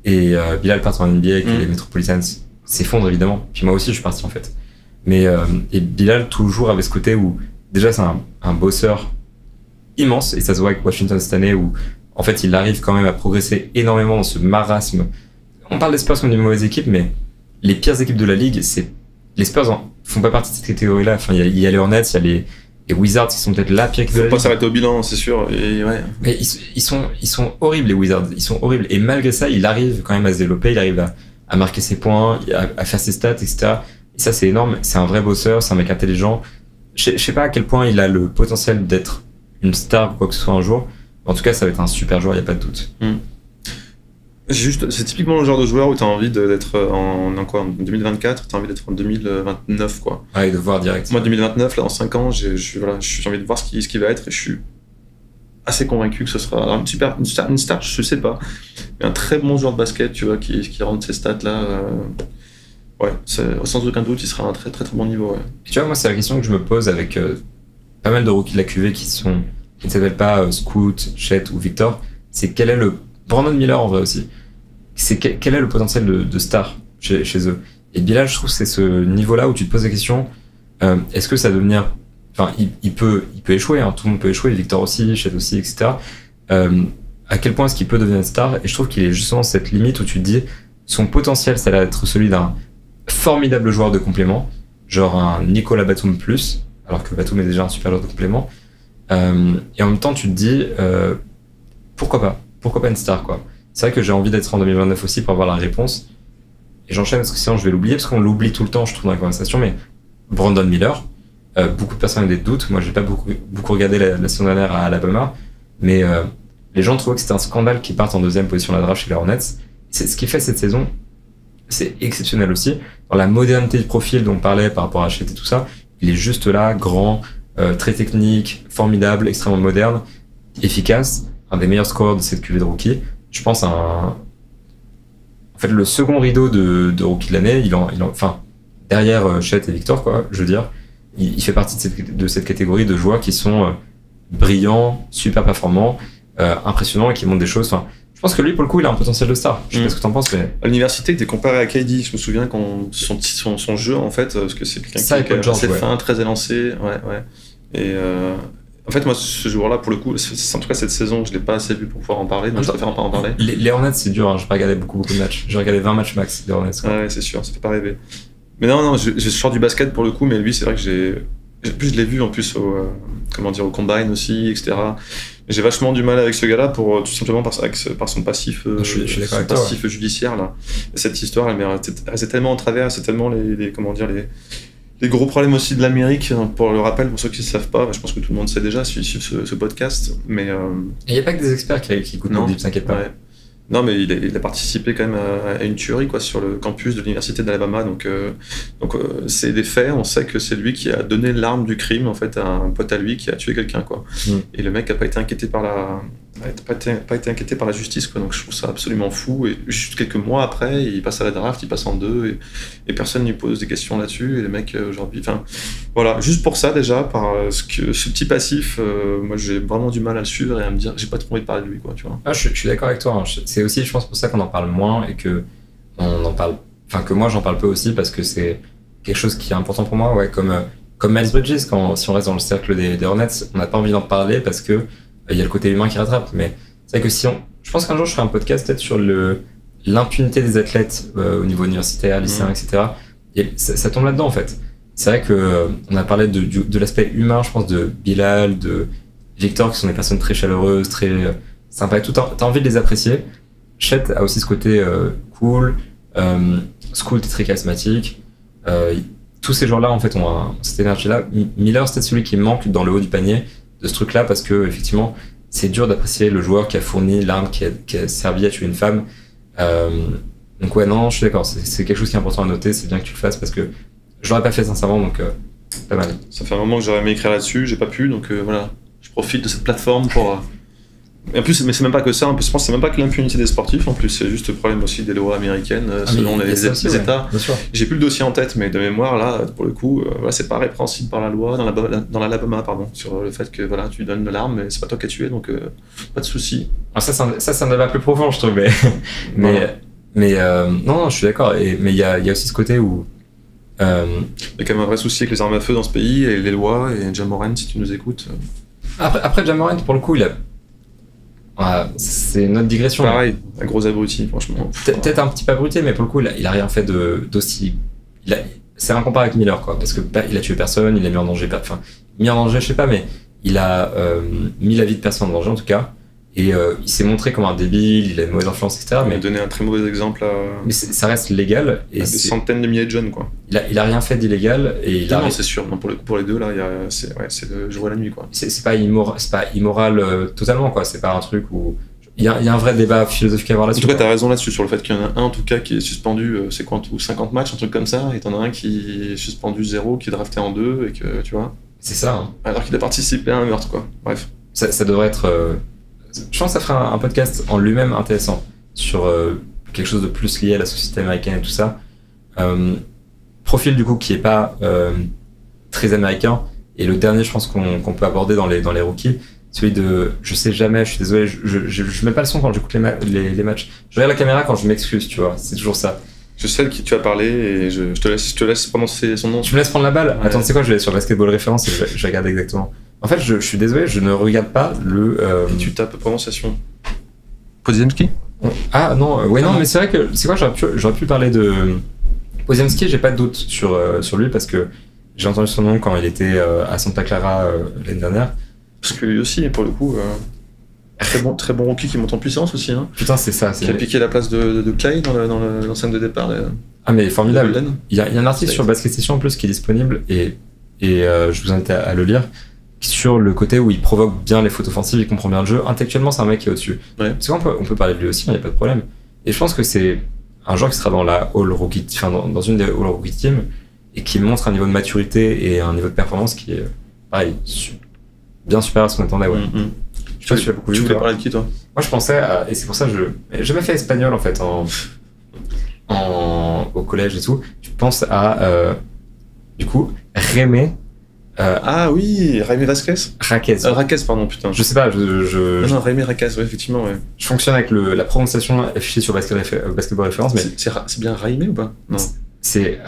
Bilal partent en NBA et que les Metropolitans s'effondrent évidemment. Puis moi aussi je suis parti en fait. Mais et Bilal toujours avait ce côté où déjà c'est un bosseur immense, et ça se voit avec Washington cette année où en fait, il arrive quand même à progresser énormément dans ce marasme. On parle des Spurs comme d'une mauvaise équipe, mais les pires équipes de la ligue, les Spurs font pas partie de cette catégorie-là. Enfin, il y a les Hornets, il y a les Wizards qui sont peut-être la pire équipe de la ligue. Faut pas s'arrêter au bilan, c'est sûr. Et ouais. Mais ils sont horribles, les Wizards. Ils sont horribles. Et malgré ça, il arrive quand même à se développer. Il arrive à marquer ses points, à faire ses stats, etc. Et ça, c'est énorme. C'est un vrai bosseur, c'est un mec intelligent. Je sais pas à quel point il a le potentiel d'être une star ou quoi que ce soit un jour. En tout cas, ça va être un super joueur, il n'y a pas de doute. C'est typiquement le genre de joueur où tu as envie d'être en 2024, tu as envie d'être en 2029, quoi. Ouais, de voir direct. Moi, 2029, là, en 5 ans, j'ai envie de voir ce qui va être, et je suis assez convaincu que ce sera une star, je sais pas, mais un très bon joueur de basket, tu vois, qui rentre ces stats-là. Ouais, sans aucun doute, il sera à un très très très bon niveau. Ouais. Et tu vois, moi, c'est la question que je me pose avec pas mal de rookies de la QV qui ne s'appellent pas Scoot, Chet ou Victor. C'est quel est le Brandon Miller en vrai aussi. C'est quel est le potentiel de star chez eux. Et Bilal, je trouve que c'est ce niveau-là où tu te poses la question est-ce que ça va devenir. Enfin, il peut échouer, hein, tout le monde peut échouer, Victor aussi, Chet aussi, etc. À quel point est-ce qu'il peut devenir une star? Et je trouve qu'il est justement cette limite où tu te dis son potentiel, ça va être celui d'un formidable joueur de complément, genre un Nicolas Batum plus, alors que Batum est déjà un super joueur de complément. Et en même temps, tu te dis pourquoi pas une star, quoi. C'est vrai que j'ai envie d'être en 2029 aussi pour avoir la réponse. Et j'enchaîne parce que sinon je vais l'oublier, parce qu'on l'oublie tout le temps, je trouve, dans la conversation. Mais Brandon Miller, beaucoup de personnes ont des doutes. Moi, j'ai pas beaucoup regardé la saison dernière à Alabama, mais les gens trouvaient que c'était un scandale qu'ils partent en deuxième position de la draft chez les Hornets. C'est ce qu'il fait cette saison. C'est exceptionnel aussi. Dans la modernité du profil dont on parlait par rapport à Chet et tout ça, il est juste là, grand, très technique, formidable, extrêmement moderne, efficace, un des meilleurs scoreurs de cette QV de rookie. Je pense en fait, le second rideau de rookie de l'année, enfin, derrière Chet et Victor, quoi, je veux dire, il fait partie de cette catégorie de joueurs qui sont brillants, super performants, impressionnants et qui montrent des choses. Enfin, je pense que lui, pour le coup, il a un potentiel de star. Je sais pas ce que t'en penses, mais... À l'université, il était comparé à KD. Je me souviens quand son jeu, en fait, parce que c'est quelqu'un qui est assez fin, très élancé. Ouais. Et en fait, moi, ce joueur-là, pour le coup, en tout cas, cette saison, je l'ai pas assez vu pour pouvoir en parler, donc je préfère pas en parler. Les Hornets, c'est dur, hein. J'ai pas regardé beaucoup de matchs. J'ai regardé 20 matchs max, les Hornets. Ouais, c'est sûr, ça fait pas rêver. Mais non, je sors du basket pour le coup, mais lui, c'est vrai que je l'ai vu en plus au Combine aussi, etc. J'ai vachement du mal avec ce gars-là tout simplement par son passif, judiciaire là. Et cette histoire, elle s'est tellement en travers, c'est tellement les gros problèmes aussi de l'Amérique. Pour le rappel, pour ceux qui ne savent pas, je pense que tout le monde sait déjà, suivre ce podcast. Mais il n'y a pas que des experts qui écoutent nos dips, t'inquiète pas. Non, mais il a participé quand même à une tuerie quoi, sur le campus de l'université d'Alabama. Donc c'est des faits. On sait que c'est lui qui a donné l'arme du crime en fait à un pote à lui qui a tué quelqu'un quoi. Et le mec n'a pas été inquiété par la justice quoi. Donc je trouve ça absolument fou. Et juste quelques mois après, il passe à la draft, il passe en 2 et personne ne lui pose des questions là-dessus. Et le mec aujourd'hui, enfin voilà, juste pour ça déjà par ce petit passif, moi j'ai vraiment du mal à le suivre et à me dire j'ai pas trop envie de parler de lui quoi. Tu vois. Ah, je suis d'accord avec toi. Hein. C'est aussi, je pense, pour ça qu'on en parle moins et que on en parle. Enfin, que moi j'en parle peu aussi parce que c'est quelque chose qui est important pour moi. Ouais, comme Miles Bridges, si on reste dans le cercle des Hornets, on n'a pas envie d'en parler parce que il y a le côté humain qui rattrape. Mais c'est vrai que je pense qu'un jour je ferai un podcast peut-être sur l'impunité des athlètes au niveau universitaire, lycéen, etc. Et ça tombe là-dedans en fait. C'est vrai que on a parlé de l'aspect humain, je pense, de Bilal, de Victor, qui sont des personnes très chaleureuses, très sympas et tout. T'as envie de les apprécier. Chet a aussi ce côté cool. School est très charismatique. Tous ces gens-là, en fait, ont cette énergie-là. Miller, c'est celui qui manque dans le haut du panier de ce truc-là parce que, effectivement, c'est dur d'apprécier le joueur qui a fourni l'arme qui a servi à tuer une femme. Donc, ouais, non, je suis d'accord. C'est quelque chose qui est important à noter. C'est bien que tu le fasses parce que je l'aurais pas fait sincèrement, donc pas mal. Ça fait un moment que j'aurais aimé écrire là-dessus, j'ai pas pu, donc voilà. Je profite de cette plateforme pour. Et en plus, mais c'est même pas que ça. En plus, je pense que c'est même pas que l'impunité des sportifs. En plus, c'est juste le problème aussi des lois américaines selon les États. Bien sûr. J'ai plus le dossier en tête, mais de mémoire, là, pour le coup, voilà, c'est pas répréhensible par la loi dans l'Alabama, pardon, sur le fait que voilà, tu donnes de l'arme, mais c'est pas toi qui as tué, donc pas de souci. Alors ça c'est un débat plus profond, je trouve. Non, je suis d'accord. Mais il y a aussi ce côté où il y a quand même un vrai souci avec les armes à feu dans ce pays et les lois. Et Ja Morant, si tu nous écoutes. Après Ja Morant, pour le coup, c'est notre digression. Pareil, un gros abruti, franchement. Peut-être un petit peu abruti, mais pour le coup, il a rien fait d'aussi. C'est incomparable avec Miller, quoi, parce que il a tué personne, il a mis en danger, je sais pas, mais il a mis la vie de personne en danger en tout cas. Et il s'est montré comme un débile, il a une mauvaise influence, etc. Il a donné un très mauvais exemple à. Mais ça reste légal. Et des centaines de milliers de jeunes, quoi. Il a rien fait d'illégal. Et non, c'est sûr. Non, pour les deux, là, c'est le jour et la nuit, quoi. C'est pas immoral totalement, quoi. C'est pas un truc où. Il y a un vrai débat philosophique à avoir là-dessus. En tout cas, t'as raison là-dessus, sur le fait qu'il y en a un, en tout cas, qui est suspendu, c'est quoi, ou 50 matchs, un truc comme ça, et t'en as un qui est suspendu 0, qui est drafté en 2, et que, tu vois. C'est ça. Hein. Alors qu'il a participé à un meurtre, quoi. Bref. Ça devrait être. Je pense que ça ferait un podcast en lui-même intéressant sur quelque chose de plus lié à la société américaine et tout ça. Profil du coup qui est pas très américain. Et le dernier, je pense qu'on peut aborder dans les rookies, celui de je sais jamais, je suis désolé, je mets pas le son quand j'écoute les matchs. Je regarde la caméra quand je m'excuse, tu vois, c'est toujours ça. Je sais de qui tu as parlé et je te laisse prononcer son nom. Tu me laisses prendre la balle. Ouais. Attends, tu sais quoi, je vais aller sur Basketball Référence et je regarde exactement. En fait, je suis désolé, je ne regarde pas le. Et tu tapes prononciation. Podziemski ? Ah non, non, mais c'est vrai que c'est quoi, j'aurais pu parler de Podziemski. J'ai pas de doute sur lui parce que j'ai entendu son nom quand il était à Santa Clara l'année dernière. Parce que lui aussi, pour le coup, très bon rookie qui monte en puissance aussi. Hein. Putain, c'est ça. Qui a piqué la place de Clay dans l'enceinte de départ. Ah mais formidable. Il y a un article sur Basket Session en plus qui est disponible et je vous invite à le lire. Sur le côté où il provoque bien les fautes offensives, il comprend bien le jeu. Intellectuellement, c'est un mec qui est au-dessus. Ouais. Parce qu'on peut parler de lui aussi, il n'y a pas de problème. Et je pense que c'est un joueur qui sera dans la All Rookie, enfin dans une des All Rookie Team et qui montre un niveau de maturité et un niveau de performance qui est pareil, bien supérieur à ce qu'on attendait. Ouais. Je sais pas si tu l'as beaucoup vu. Tu voulais parler de qui toi ? Moi, je pensais et c'est pour ça que j'ai jamais fait espagnol en fait au collège et tout. Je pense à du coup Rémé. Ah oui, Jaime Vasquez. Raquez. Raquez, pardon, putain. Je sais pas, Non, Jaime Raquez, ouais, effectivement, ouais. Je fonctionne avec la prononciation affichée sur Basketball Référence, mais. C'est bien Jaime ou pas ? Non. C'est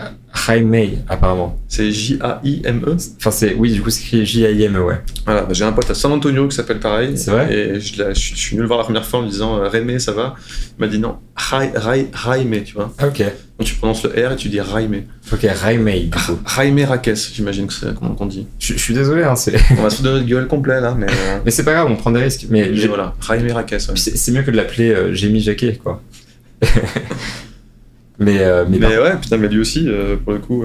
Jaime, apparemment. C'est J-A-I-M-E ? Enfin, oui, du coup, c'est écrit J-A-I-M-E, ouais. Voilà, j'ai un pote à San Antonio qui s'appelle pareil. C'est vrai ? Et je suis venu le voir la première fois en lui disant Rémé, ça va ? Il m'a dit non, Jaime, tu vois. Ah, ok. Donc tu prononces le R et tu dis Jaime. Ok, Jaime, du coup. Jaime Raquez, j'imagine que c'est comment on dit. Je suis désolé, hein, c'est. On va se donner notre gueule complet là, mais. Mais c'est pas grave, on prend des risques. Mais voilà, Jaime Raquez. Ouais. C'est mieux que de l'appeler Jamie Jacquet, quoi. mais ouais, putain, mais lui aussi, pour le coup,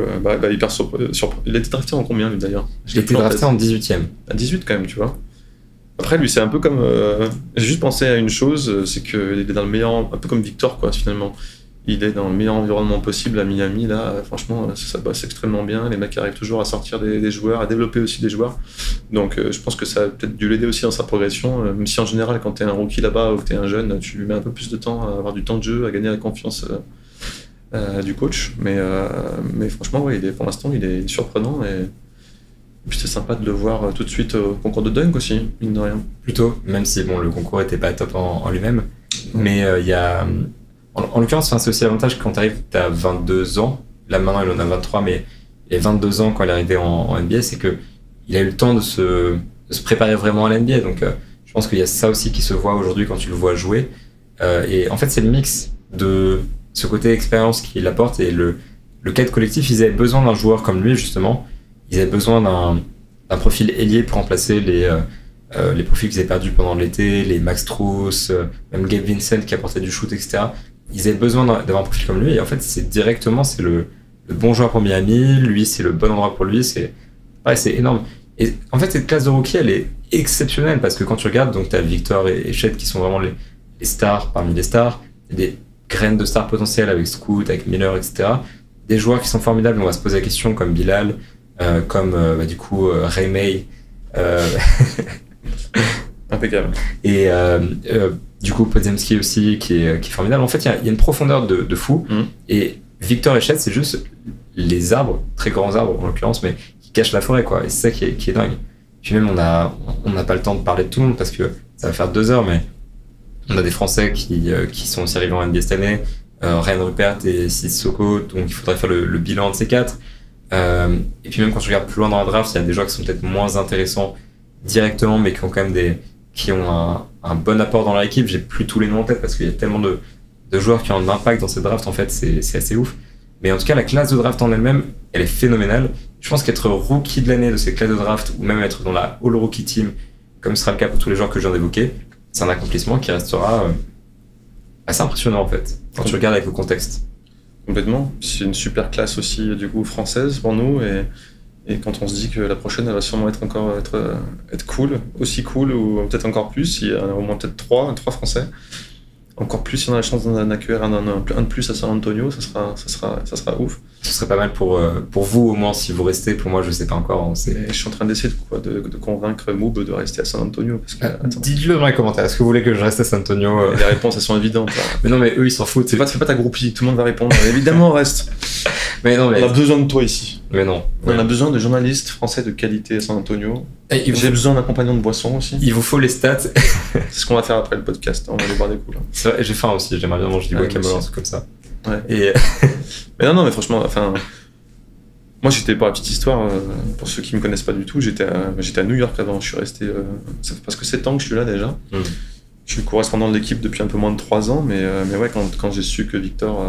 hyper surpris. Il a été drafté en combien, lui, d'ailleurs ? Il a été drafté en 18ème. À 18, quand même, tu vois. Après, lui, c'est un peu comme. J'ai juste pensé à une chose, c'est qu'il est dans le meilleur. Un peu comme Victor, quoi, finalement. Il est dans le meilleur environnement possible à Miami, là. Franchement, ça bosse extrêmement bien. Les mecs arrivent toujours à sortir des joueurs, à développer aussi des joueurs. Donc, je pense que ça a peut-être dû l'aider aussi dans sa progression. Même si en général, quand t'es un rookie là-bas ou que t'es un jeune, tu lui mets un peu plus de temps à avoir du temps de jeu, à gagner la confiance du coach. Mais franchement, ouais, pour l'instant, il est surprenant. Et puis c'est sympa de le voir tout de suite au concours de dunk aussi, mine de rien. Plutôt, même si bon, le concours était pas top en lui-même. Mais il y a. En l'occurrence, c'est aussi l'avantage quand tu arrives, tu as 22 ans. Là maintenant, il en a 23, mais il a 22 ans quand il est arrivé en NBA, c'est qu'il a eu le temps de se préparer vraiment à la NBA. Donc je pense qu'il y a ça aussi qui se voit aujourd'hui quand tu le vois jouer. Et en fait, c'est le mix de ce côté expérience qu'il apporte et le cadre collectif. Ils avaient besoin d'un joueur comme lui, justement. Ils avaient besoin d'un profil ailier pour remplacer les profils qu'ils avaient perdus pendant l'été, les Max Strus, même Gabe Vincent qui apportait du shoot, etc. Ils avaient besoin d'avoir un profil comme lui, et en fait, c'est le bon joueur pour Miami, lui, c'est le bon endroit pour lui, c'est énorme. Et en fait, cette classe de rookie, elle est exceptionnelle, parce que quand tu regardes, donc, tu as Victor et Chet qui sont vraiment les stars parmi les stars, des graines de stars potentielles avec Scoot, avec Miller, etc. Des joueurs qui sont formidables, on va se poser la question, comme Bilal, comme du coup Ray May, impeccable. Et du coup Podziemski aussi qui est formidable. En fait, il y a une profondeur de fou. Et Victor et Chet, c'est juste les arbres, très grands arbres en l'occurrence, mais qui cachent la forêt, quoi. Et c'est ça qui est dingue. Puis même on n'a pas le temps de parler de tout le monde parce que ça va faire 2 heures, mais on a des Français qui sont aussi arrivés en NBA cette année, Ryan Rupert et Sissoko, donc il faudrait faire le bilan de ces 4. Et puis même quand je regarde plus loin dans la draft, il y a des joueurs qui sont peut-être moins intéressants directement, mais qui ont quand même qui ont un bon apport dans leur équipe. J'ai plus tous les noms en tête parce qu'il y a tellement de joueurs qui ont un impact dans cette draft, en fait, c'est assez ouf. Mais en tout cas, la classe de draft en elle-même, elle est phénoménale. Je pense qu'être rookie de l'année de ces classes de draft, ou même être dans la All Rookie Team, comme ce sera le cas pour tous les joueurs que je viens d'évoquer, c'est un accomplissement qui restera assez impressionnant, en fait, quand tu regardes avec le contexte. Complètement. C'est une super classe aussi, du coup, française pour nous. Et quand on se dit que la prochaine, elle va sûrement être cool, aussi cool, ou peut-être encore plus, il y a au moins peut-être 3 Français. Encore plus si on a la chance d'en accueillir un de plus à San Antonio, ça sera ouf. Ce serait pas mal pour vous, au moins, si vous restez. Pour moi, je sais pas encore. Je suis en train d'essayer de convaincre Moob de rester à San Antonio. Parce que, dites-le dans les commentaires. Est-ce que vous voulez que je reste à San Antonio Les réponses, elles sont évidentes. Là. Mais non, mais eux, ils s'en foutent. Fais pas ta groupie, tout le monde va répondre. Évidemment, on reste. Mais non, mais... On a besoin de toi ici. Mais non. On a besoin de journalistes français de qualité à San Antonio. J'ai besoin d'un compagnon de boisson aussi. Il vous faut les stats. C'est ce qu'on va faire après le podcast. On va aller boire des coups là. C'est vrai, j'ai faim aussi. J'aimerais bien manger du guacamole, un truc comme ça. Ouais. Et... mais non, mais franchement, enfin, moi j'étais, pour la petite histoire, pour ceux qui me connaissent pas du tout, j'étais à New York avant. Je suis resté, ça fait presque 7 ans que je suis là déjà. Je suis correspondant de l'équipe depuis un peu moins de 3 ans, mais ouais, quand j'ai su que Victor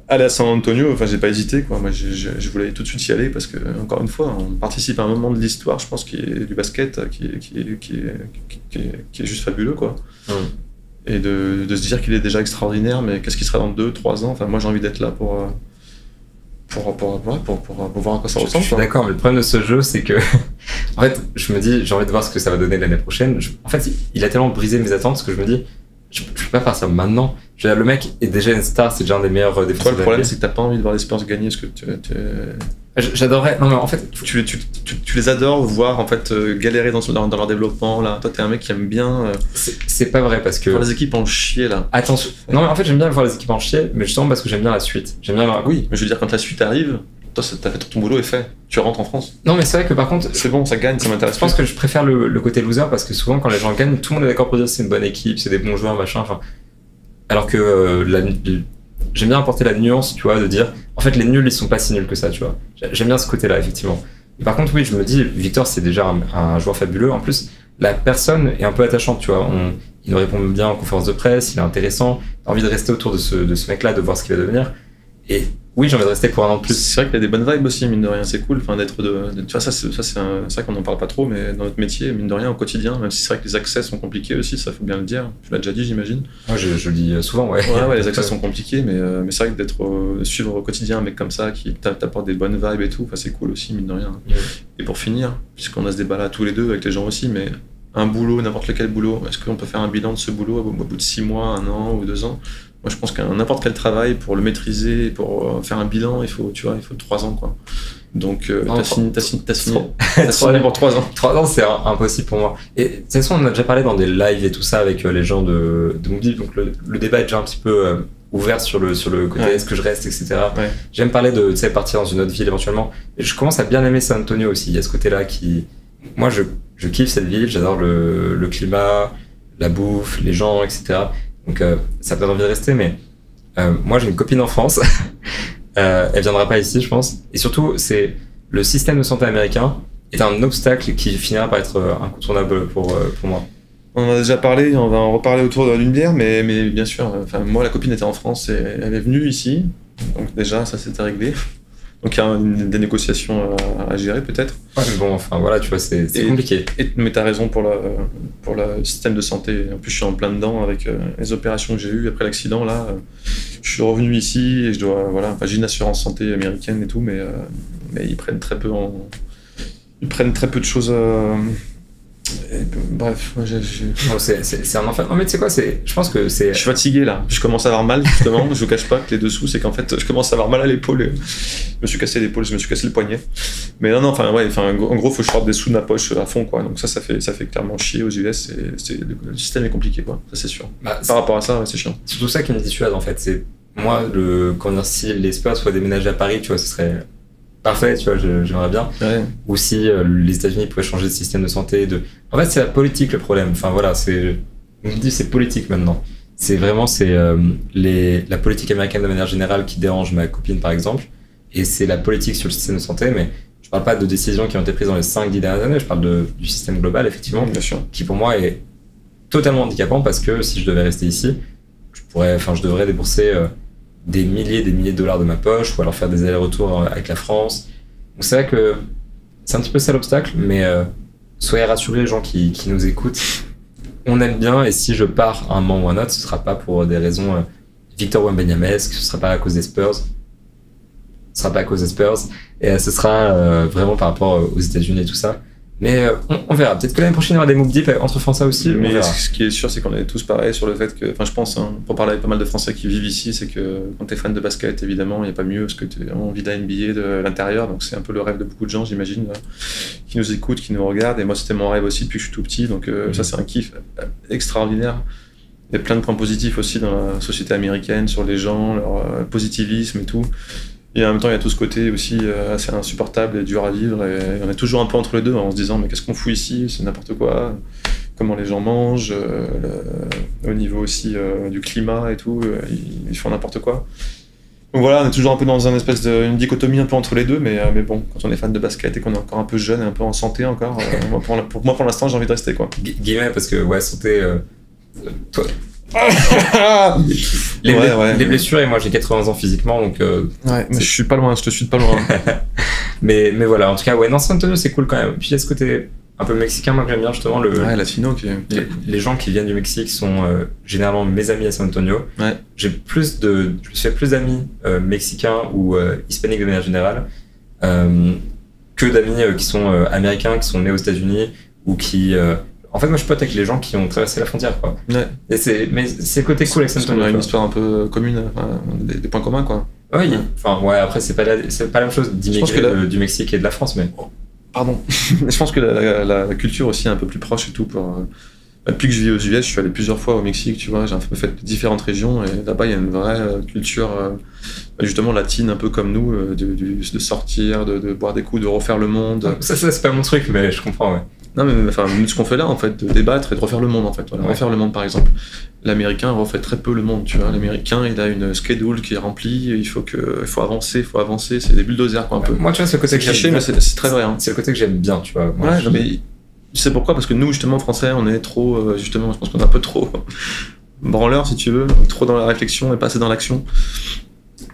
allait à San Antonio, enfin j'ai pas hésité, quoi. Moi je voulais tout de suite y aller parce que, encore une fois, on participe à un moment de l'histoire, je pense, qui est du basket, qui est juste fabuleux, quoi. Et de se dire qu'il est déjà extraordinaire, mais qu'est-ce qu'il sera dans 2-3 ans. Enfin, moi j'ai envie d'être là pour voir à quoi ça ressemble. Je suis d'accord, mais le problème de ce jeu, c'est que en fait, je me dis, j'ai envie de voir ce que ça va donner l'année prochaine. En fait, il a tellement brisé mes attentes, parce que je me dis, je peux pas faire ça maintenant. Je veux dire, le mec est déjà une star, c'est déjà un des meilleurs défenseurs. Le problème, c'est que t'as pas envie de voir les Spurs gagner, parce que j'adorerais. Non, mais en fait, tu les adores voir en fait galérer dans leur développement. Là, toi, t'es un mec qui aime bien. C'est pas vrai parce que. Voir les équipes en chier là. Attention. Non, mais en fait, j'aime bien voir les équipes en chier, mais justement parce que j'aime bien la suite. J'aime bien voir. Oui, mais je veux dire, quand la suite arrive, toi, t'as fait ton boulot est fait. Tu rentres en France. Non, mais c'est vrai que par contre. C'est bon, ça gagne, ça m'intéresse. Je pense que je préfère le côté loser parce que souvent, quand les gens gagnent, tout le monde est d'accord pour dire que c'est une bonne équipe, c'est des bons joueurs, machin. Enfin. Alors que j'aime bien apporter la nuance, tu vois, de dire, en fait, les nuls, ils sont pas si nuls que ça, tu vois. J'aime bien ce côté-là, effectivement. Et par contre, oui, je me dis, Victor, c'est déjà un joueur fabuleux. En plus, la personne est un peu attachante, tu vois. Il nous répond bien en conférence de presse, il est intéressant. T'as envie de rester autour de ce mec-là, de voir ce qu'il va devenir. Et oui, j'ai envie de rester pour 1 an de plus. C'est vrai qu'il y a des bonnes vibes aussi, mine de rien, c'est cool. Enfin, tu vois, c'est vrai qu'on n'en parle pas trop, mais dans notre métier, mine de rien, au quotidien, même si c'est vrai que les accès sont compliqués aussi, ça faut bien le dire. Tu l'as déjà dit, j'imagine. Moi, je le dis souvent, ouais. Ouais, les accès sont compliqués, mais c'est vrai que suivre au quotidien un mec comme ça, qui t'apporte des bonnes vibes et tout, c'est cool aussi, mine de rien. Et pour finir, puisqu'on a ce débat là tous les deux avec les gens aussi, mais un boulot, n'importe lequel boulot, est-ce qu'on peut faire un bilan de ce boulot au bout de 6 mois, 1 an ou 2 ans? Moi, je pense qu'un n'importe quel travail, pour le maîtriser, pour faire un bilan, il faut 3 ans, quoi. Donc, t'as signé pour 3 ans. 3 ans, c'est impossible pour moi. Et de toute façon, on a déjà parlé dans des lives et tout ça avec les gens de Moodip, donc le débat est déjà un petit peu ouvert sur le côté est-ce que je reste, etc. Ouais. J'aime parler de partir dans une autre ville éventuellement. Et je commence à bien aimer San Antonio aussi. Il y a ce côté-là qui. Moi, je kiffe cette ville, j'adore le climat, la bouffe, les gens, etc. Donc, ça peut donner envie de rester, mais moi, j'ai une copine en France. Elle viendra pas ici, je pense. Et surtout, c'est le système de santé américain est un obstacle qui finira par être incontournable pour moi. On en a déjà parlé, on va en reparler autour d'une bière, mais bien sûr, moi, la copine était en France et elle est venue ici. Donc déjà, ça s'était réglé. Donc il y a des négociations à gérer peut-être. Ouais, mais bon, enfin voilà, tu vois, c'est compliqué. Mais t'as raison pour le système de santé. En plus, je suis en plein dedans avec les opérations que j'ai eues après l'accident. Là, je suis revenu ici et je dois, voilà, j'ai une assurance santé américaine et tout, mais ils prennent très peu de choses. Bref, Non, c'est un enfer. Non, mais tu sais quoi, je pense que c'est. Je suis fatigué là. Je commence à avoir mal justement. Je vous cache pas que les dessous, c'est qu'en fait, je commence à avoir mal à l'épaule. Je me suis cassé l'épaule, je me suis cassé le poignet. Mais non, en gros, faut que je sorte des sous de ma poche à fond, quoi. Donc ça fait clairement chier aux US. Le système est compliqué, quoi. Ça c'est sûr. Par rapport à ça, ouais, c'est chiant. C'est tout ça qui me dissuade en fait. C'est moi, si les Spurs soient déménagés à Paris, tu vois, ce serait parfait, tu vois, j'aimerais bien. Ouais. Ou si les États-Unis pouvaient changer de système de santé. En fait, c'est la politique le problème. Enfin voilà, on me dit c'est politique maintenant. C'est vraiment la politique américaine de manière générale qui dérange ma copine par exemple. Et c'est la politique sur le système de santé, mais je parle pas de décisions qui ont été prises dans les 5-10 dernières années. Je parle du système global effectivement, bien sûr, qui pour moi est totalement handicapant parce que si je devais rester ici, je devrais débourser des milliers de dollars de ma poche ou alors faire des allers-retours avec la France. Donc c'est vrai que c'est un petit peu ça l'obstacle, mais soyez rassurés les gens qui nous écoutent. On aime bien et si je pars un moment ou un autre, ce sera pas pour des raisons Victor Wembanyamesques, ce sera pas à cause des Spurs. Ce sera pas à cause des Spurs et ce sera vraiment par rapport aux États-Unis et tout ça. Mais on verra. Peut-être que l'année prochaine, il y aura des Mook Deep entre Français aussi. Mais ce qui est sûr, c'est qu'on est tous pareils sur le fait que, je pense, pour parler avec pas mal de Français qui vivent ici, c'est que quand t'es fan de basket, évidemment, il n'y a pas mieux parce que tu as envie de la NBA de l'intérieur. Donc c'est un peu le rêve de beaucoup de gens, j'imagine, qui nous écoutent, qui nous regardent. Et moi, c'était mon rêve aussi depuis que je suis tout petit. Donc ça, c'est un kiff extraordinaire. Il y a plein de points positifs aussi dans la société américaine, sur les gens, leur positivisme et tout. Et en même temps, il y a tout ce côté aussi assez insupportable et dur à vivre. Et on est toujours un peu entre les deux en se disant mais qu'est-ce qu'on fout ici? C'est n'importe quoi. Comment les gens mangent, au niveau aussi du climat et tout, ils font n'importe quoi. Donc voilà, on est toujours un peu dans une dichotomie un peu entre les deux, mais bon, quand on est fan de basket et qu'on est encore un peu jeune et un peu en santé encore, pour moi pour l'instant j'ai envie de rester, quoi. Guillemets, parce que ouais, santé, toi. Les blessures, et moi j'ai 80 ans physiquement, donc ouais, mais je suis pas loin, je te suis pas loin. mais voilà, en tout cas, ouais, non, San Antonio c'est cool quand même. Puis il y a ce côté un peu mexicain, moi que j'aime bien justement latino les gens qui viennent du Mexique sont généralement mes amis à San Antonio. Ouais. Je me suis fait plus d'amis mexicains ou hispaniques de manière générale que d'amis qui sont américains, qui sont nés aux États-Unis ou qui en fait, moi, je suis pote avec les gens qui ont traversé la frontière, quoi. Ouais. Mais c'est le côté cool avec San Antonio. On a une histoire un peu commune, des points communs, quoi. Oui, ouais, après, c'est pas la même chose d'immigrer du Mexique et de la France, mais... Pardon. Je pense que la culture aussi est un peu plus proche et tout. Depuis que je vis aux US, je suis allé plusieurs fois au Mexique, tu vois, j'ai un peu fait différentes régions, et là-bas, il y a une vraie culture, justement, latine, un peu comme nous, de sortir, de boire des coups, de refaire le monde. Ça, c'est pas mon truc, mais je comprends, ouais. Non, mais ce qu'on fait là, en fait, de débattre et de refaire le monde, en fait. Voilà, refaire le monde, par exemple. L'Américain refait très peu le monde, tu vois. L'Américain, il a une schedule qui est remplie, il faut avancer, c'est des bulldozers, quoi, un peu. Moi, tu vois, c'est le côté que j'aime bien. Mais c'est très vrai, hein. C'est le côté que j'aime bien, tu vois. Moi, ouais, mais tu sais pourquoi? Parce que nous, justement, Français, on est trop, justement, je pense qu'on est un peu trop branleurs, si tu veux, trop dans la réflexion et pas assez dans l'action.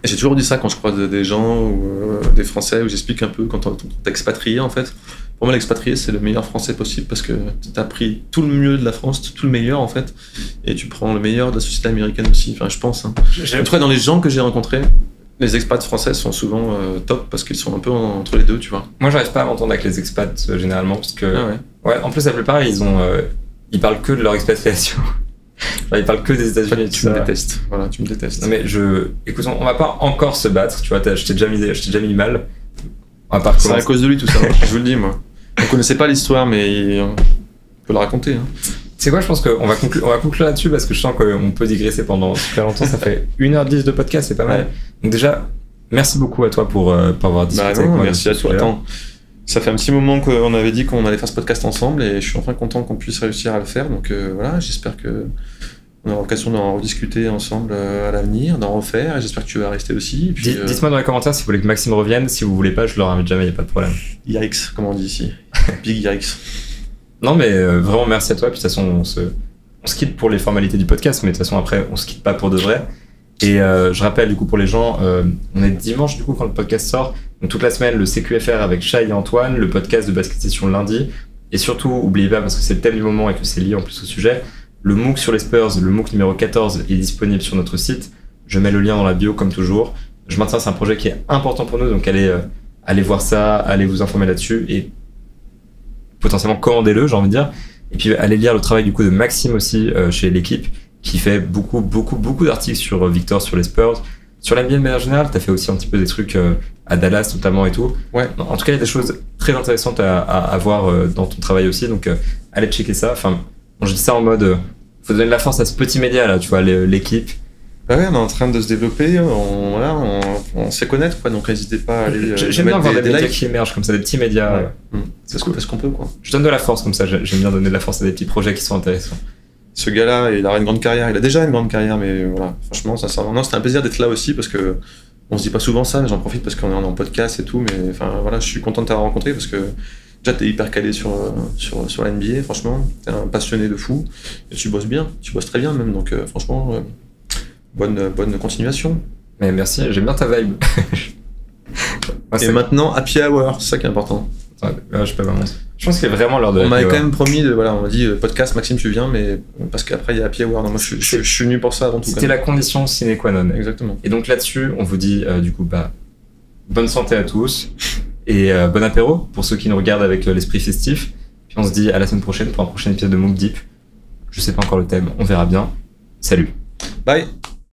Et j'ai toujours dit ça quand je croise des gens ou des Français, où j'explique un peu quand t'es expatrié, en fait. Pour moi, l'expatrié, c'est le meilleur français possible parce que t'as pris tout le mieux de la France, tout le meilleur, en fait, et tu prends le meilleur de la société américaine aussi, enfin, je pense. Hein. En tout cas, dans les gens que j'ai rencontrés, Les expats français sont souvent top parce qu'ils sont un peu entre les deux, tu vois. Moi, j'arrive pas à m'entendre avec les expats généralement parce que. Ah ouais. Ouais, en plus, la plupart, ils parlent que de leur expatriation. Genre, ils parlent que des États-Unis. En fait, tu me détestes. Voilà, tu me détestes. Non, mais écoute, on va pas encore se battre, tu vois, je t'ai déjà mis mal. On va pas recommencer. C'est à cause de lui tout ça, je vous le dis, moi. On connaissait pas l'histoire, mais on peut la raconter. Hein. C'est quoi, je pense qu'on va conclure là-dessus parce que je sens qu'on peut digresser pendant super longtemps. Ça fait 1h10 de podcast, c'est pas mal. Ouais. Donc déjà, merci beaucoup à toi pour avoir discuté avec moi. Merci à toi. Attends, ça fait un petit moment qu'on avait dit qu'on allait faire ce podcast ensemble et je suis enfin content qu'on puisse réussir à le faire. Donc voilà, j'espère que on aura l'occasion d'en rediscuter ensemble à l'avenir, d'en refaire et j'espère que tu vas rester aussi. Puis, dites-moi dans les commentaires si vous voulez que Maxime revienne. Si vous voulez pas, je le ramène jamais, y a pas de problème. Yikes, comme on dit ici. Big yikes. Non mais vraiment merci à toi. Puis de toute façon, on se quitte pour les formalités du podcast, mais de toute façon après, on se quitte pas pour de vrai. Et je rappelle du coup pour les gens, on est dimanche du coup quand le podcast sort. Donc toute la semaine, le CQFR avec Shai et Antoine, le podcast de Basket Session lundi. Et surtout, oubliez pas, parce que c'est le thème du moment et que c'est lié en plus au sujet, le MOOC sur les Spurs, le MOOC numéro 14 est disponible sur notre site. Je mets le lien dans la bio comme toujours. Je maintiens, c'est un projet qui est important pour nous, donc allez voir ça, allez vous informer là-dessus et potentiellement commandez-le, j'ai envie de dire. Et puis allez lire le travail du coup de Maxime aussi chez l'équipe, qui fait beaucoup d'articles sur Victor, sur les Spurs. Sur l'NBA de manière générale, t'as fait aussi un petit peu des trucs à Dallas notamment et tout. Ouais. En tout cas, il y a des choses très intéressantes à voir dans ton travail aussi, donc allez checker ça. Enfin, je dis ça en mode, faut donner de la force à ce petit média là, tu vois, l'équipe. Bah ouais, on est en train de se développer, on se fait connaître, quoi, donc n'hésitez pas à aller. J'aime bien voir des médias qui émergent comme ça, des petits médias. Ouais. C'est cool, parce qu'on peut, quoi. Je donne de la force comme ça, j'aime bien donner de la force à des petits projets qui sont intéressants. Ce gars-là, il aura une grande carrière, il a déjà une grande carrière, mais voilà, franchement, sincèrement, c'était un plaisir d'être là aussi parce que on se dit pas souvent ça, mais j'en profite parce qu'on est en podcast et tout, mais enfin voilà, je suis content de t'avoir rencontré parce que déjà t'es hyper calé sur la NBA, franchement, t'es un passionné de fou, et tu bosses bien, tu bosses très bien même, donc franchement, bonne continuation. Mais merci, j'aime bien ta vibe. Et maintenant, happy hour, c'est ça qui est important. Je peux vraiment. Je pense qu'il est vraiment l'heure de. On m'avait quand même promis on m'a dit podcast, Maxime, tu viens, mais parce qu'après il y a happy hour. Non, moi je suis venu pour ça avant tout. C'était la condition sine qua non. Exactement. Et donc là-dessus, on vous dit du coup, bonne santé à tous et bon apéro pour ceux qui nous regardent avec l'esprit festif. Puis on se dit à la semaine prochaine pour un prochain épisode de Mook Deep. Je sais pas encore le thème, on verra bien. Salut. Bye.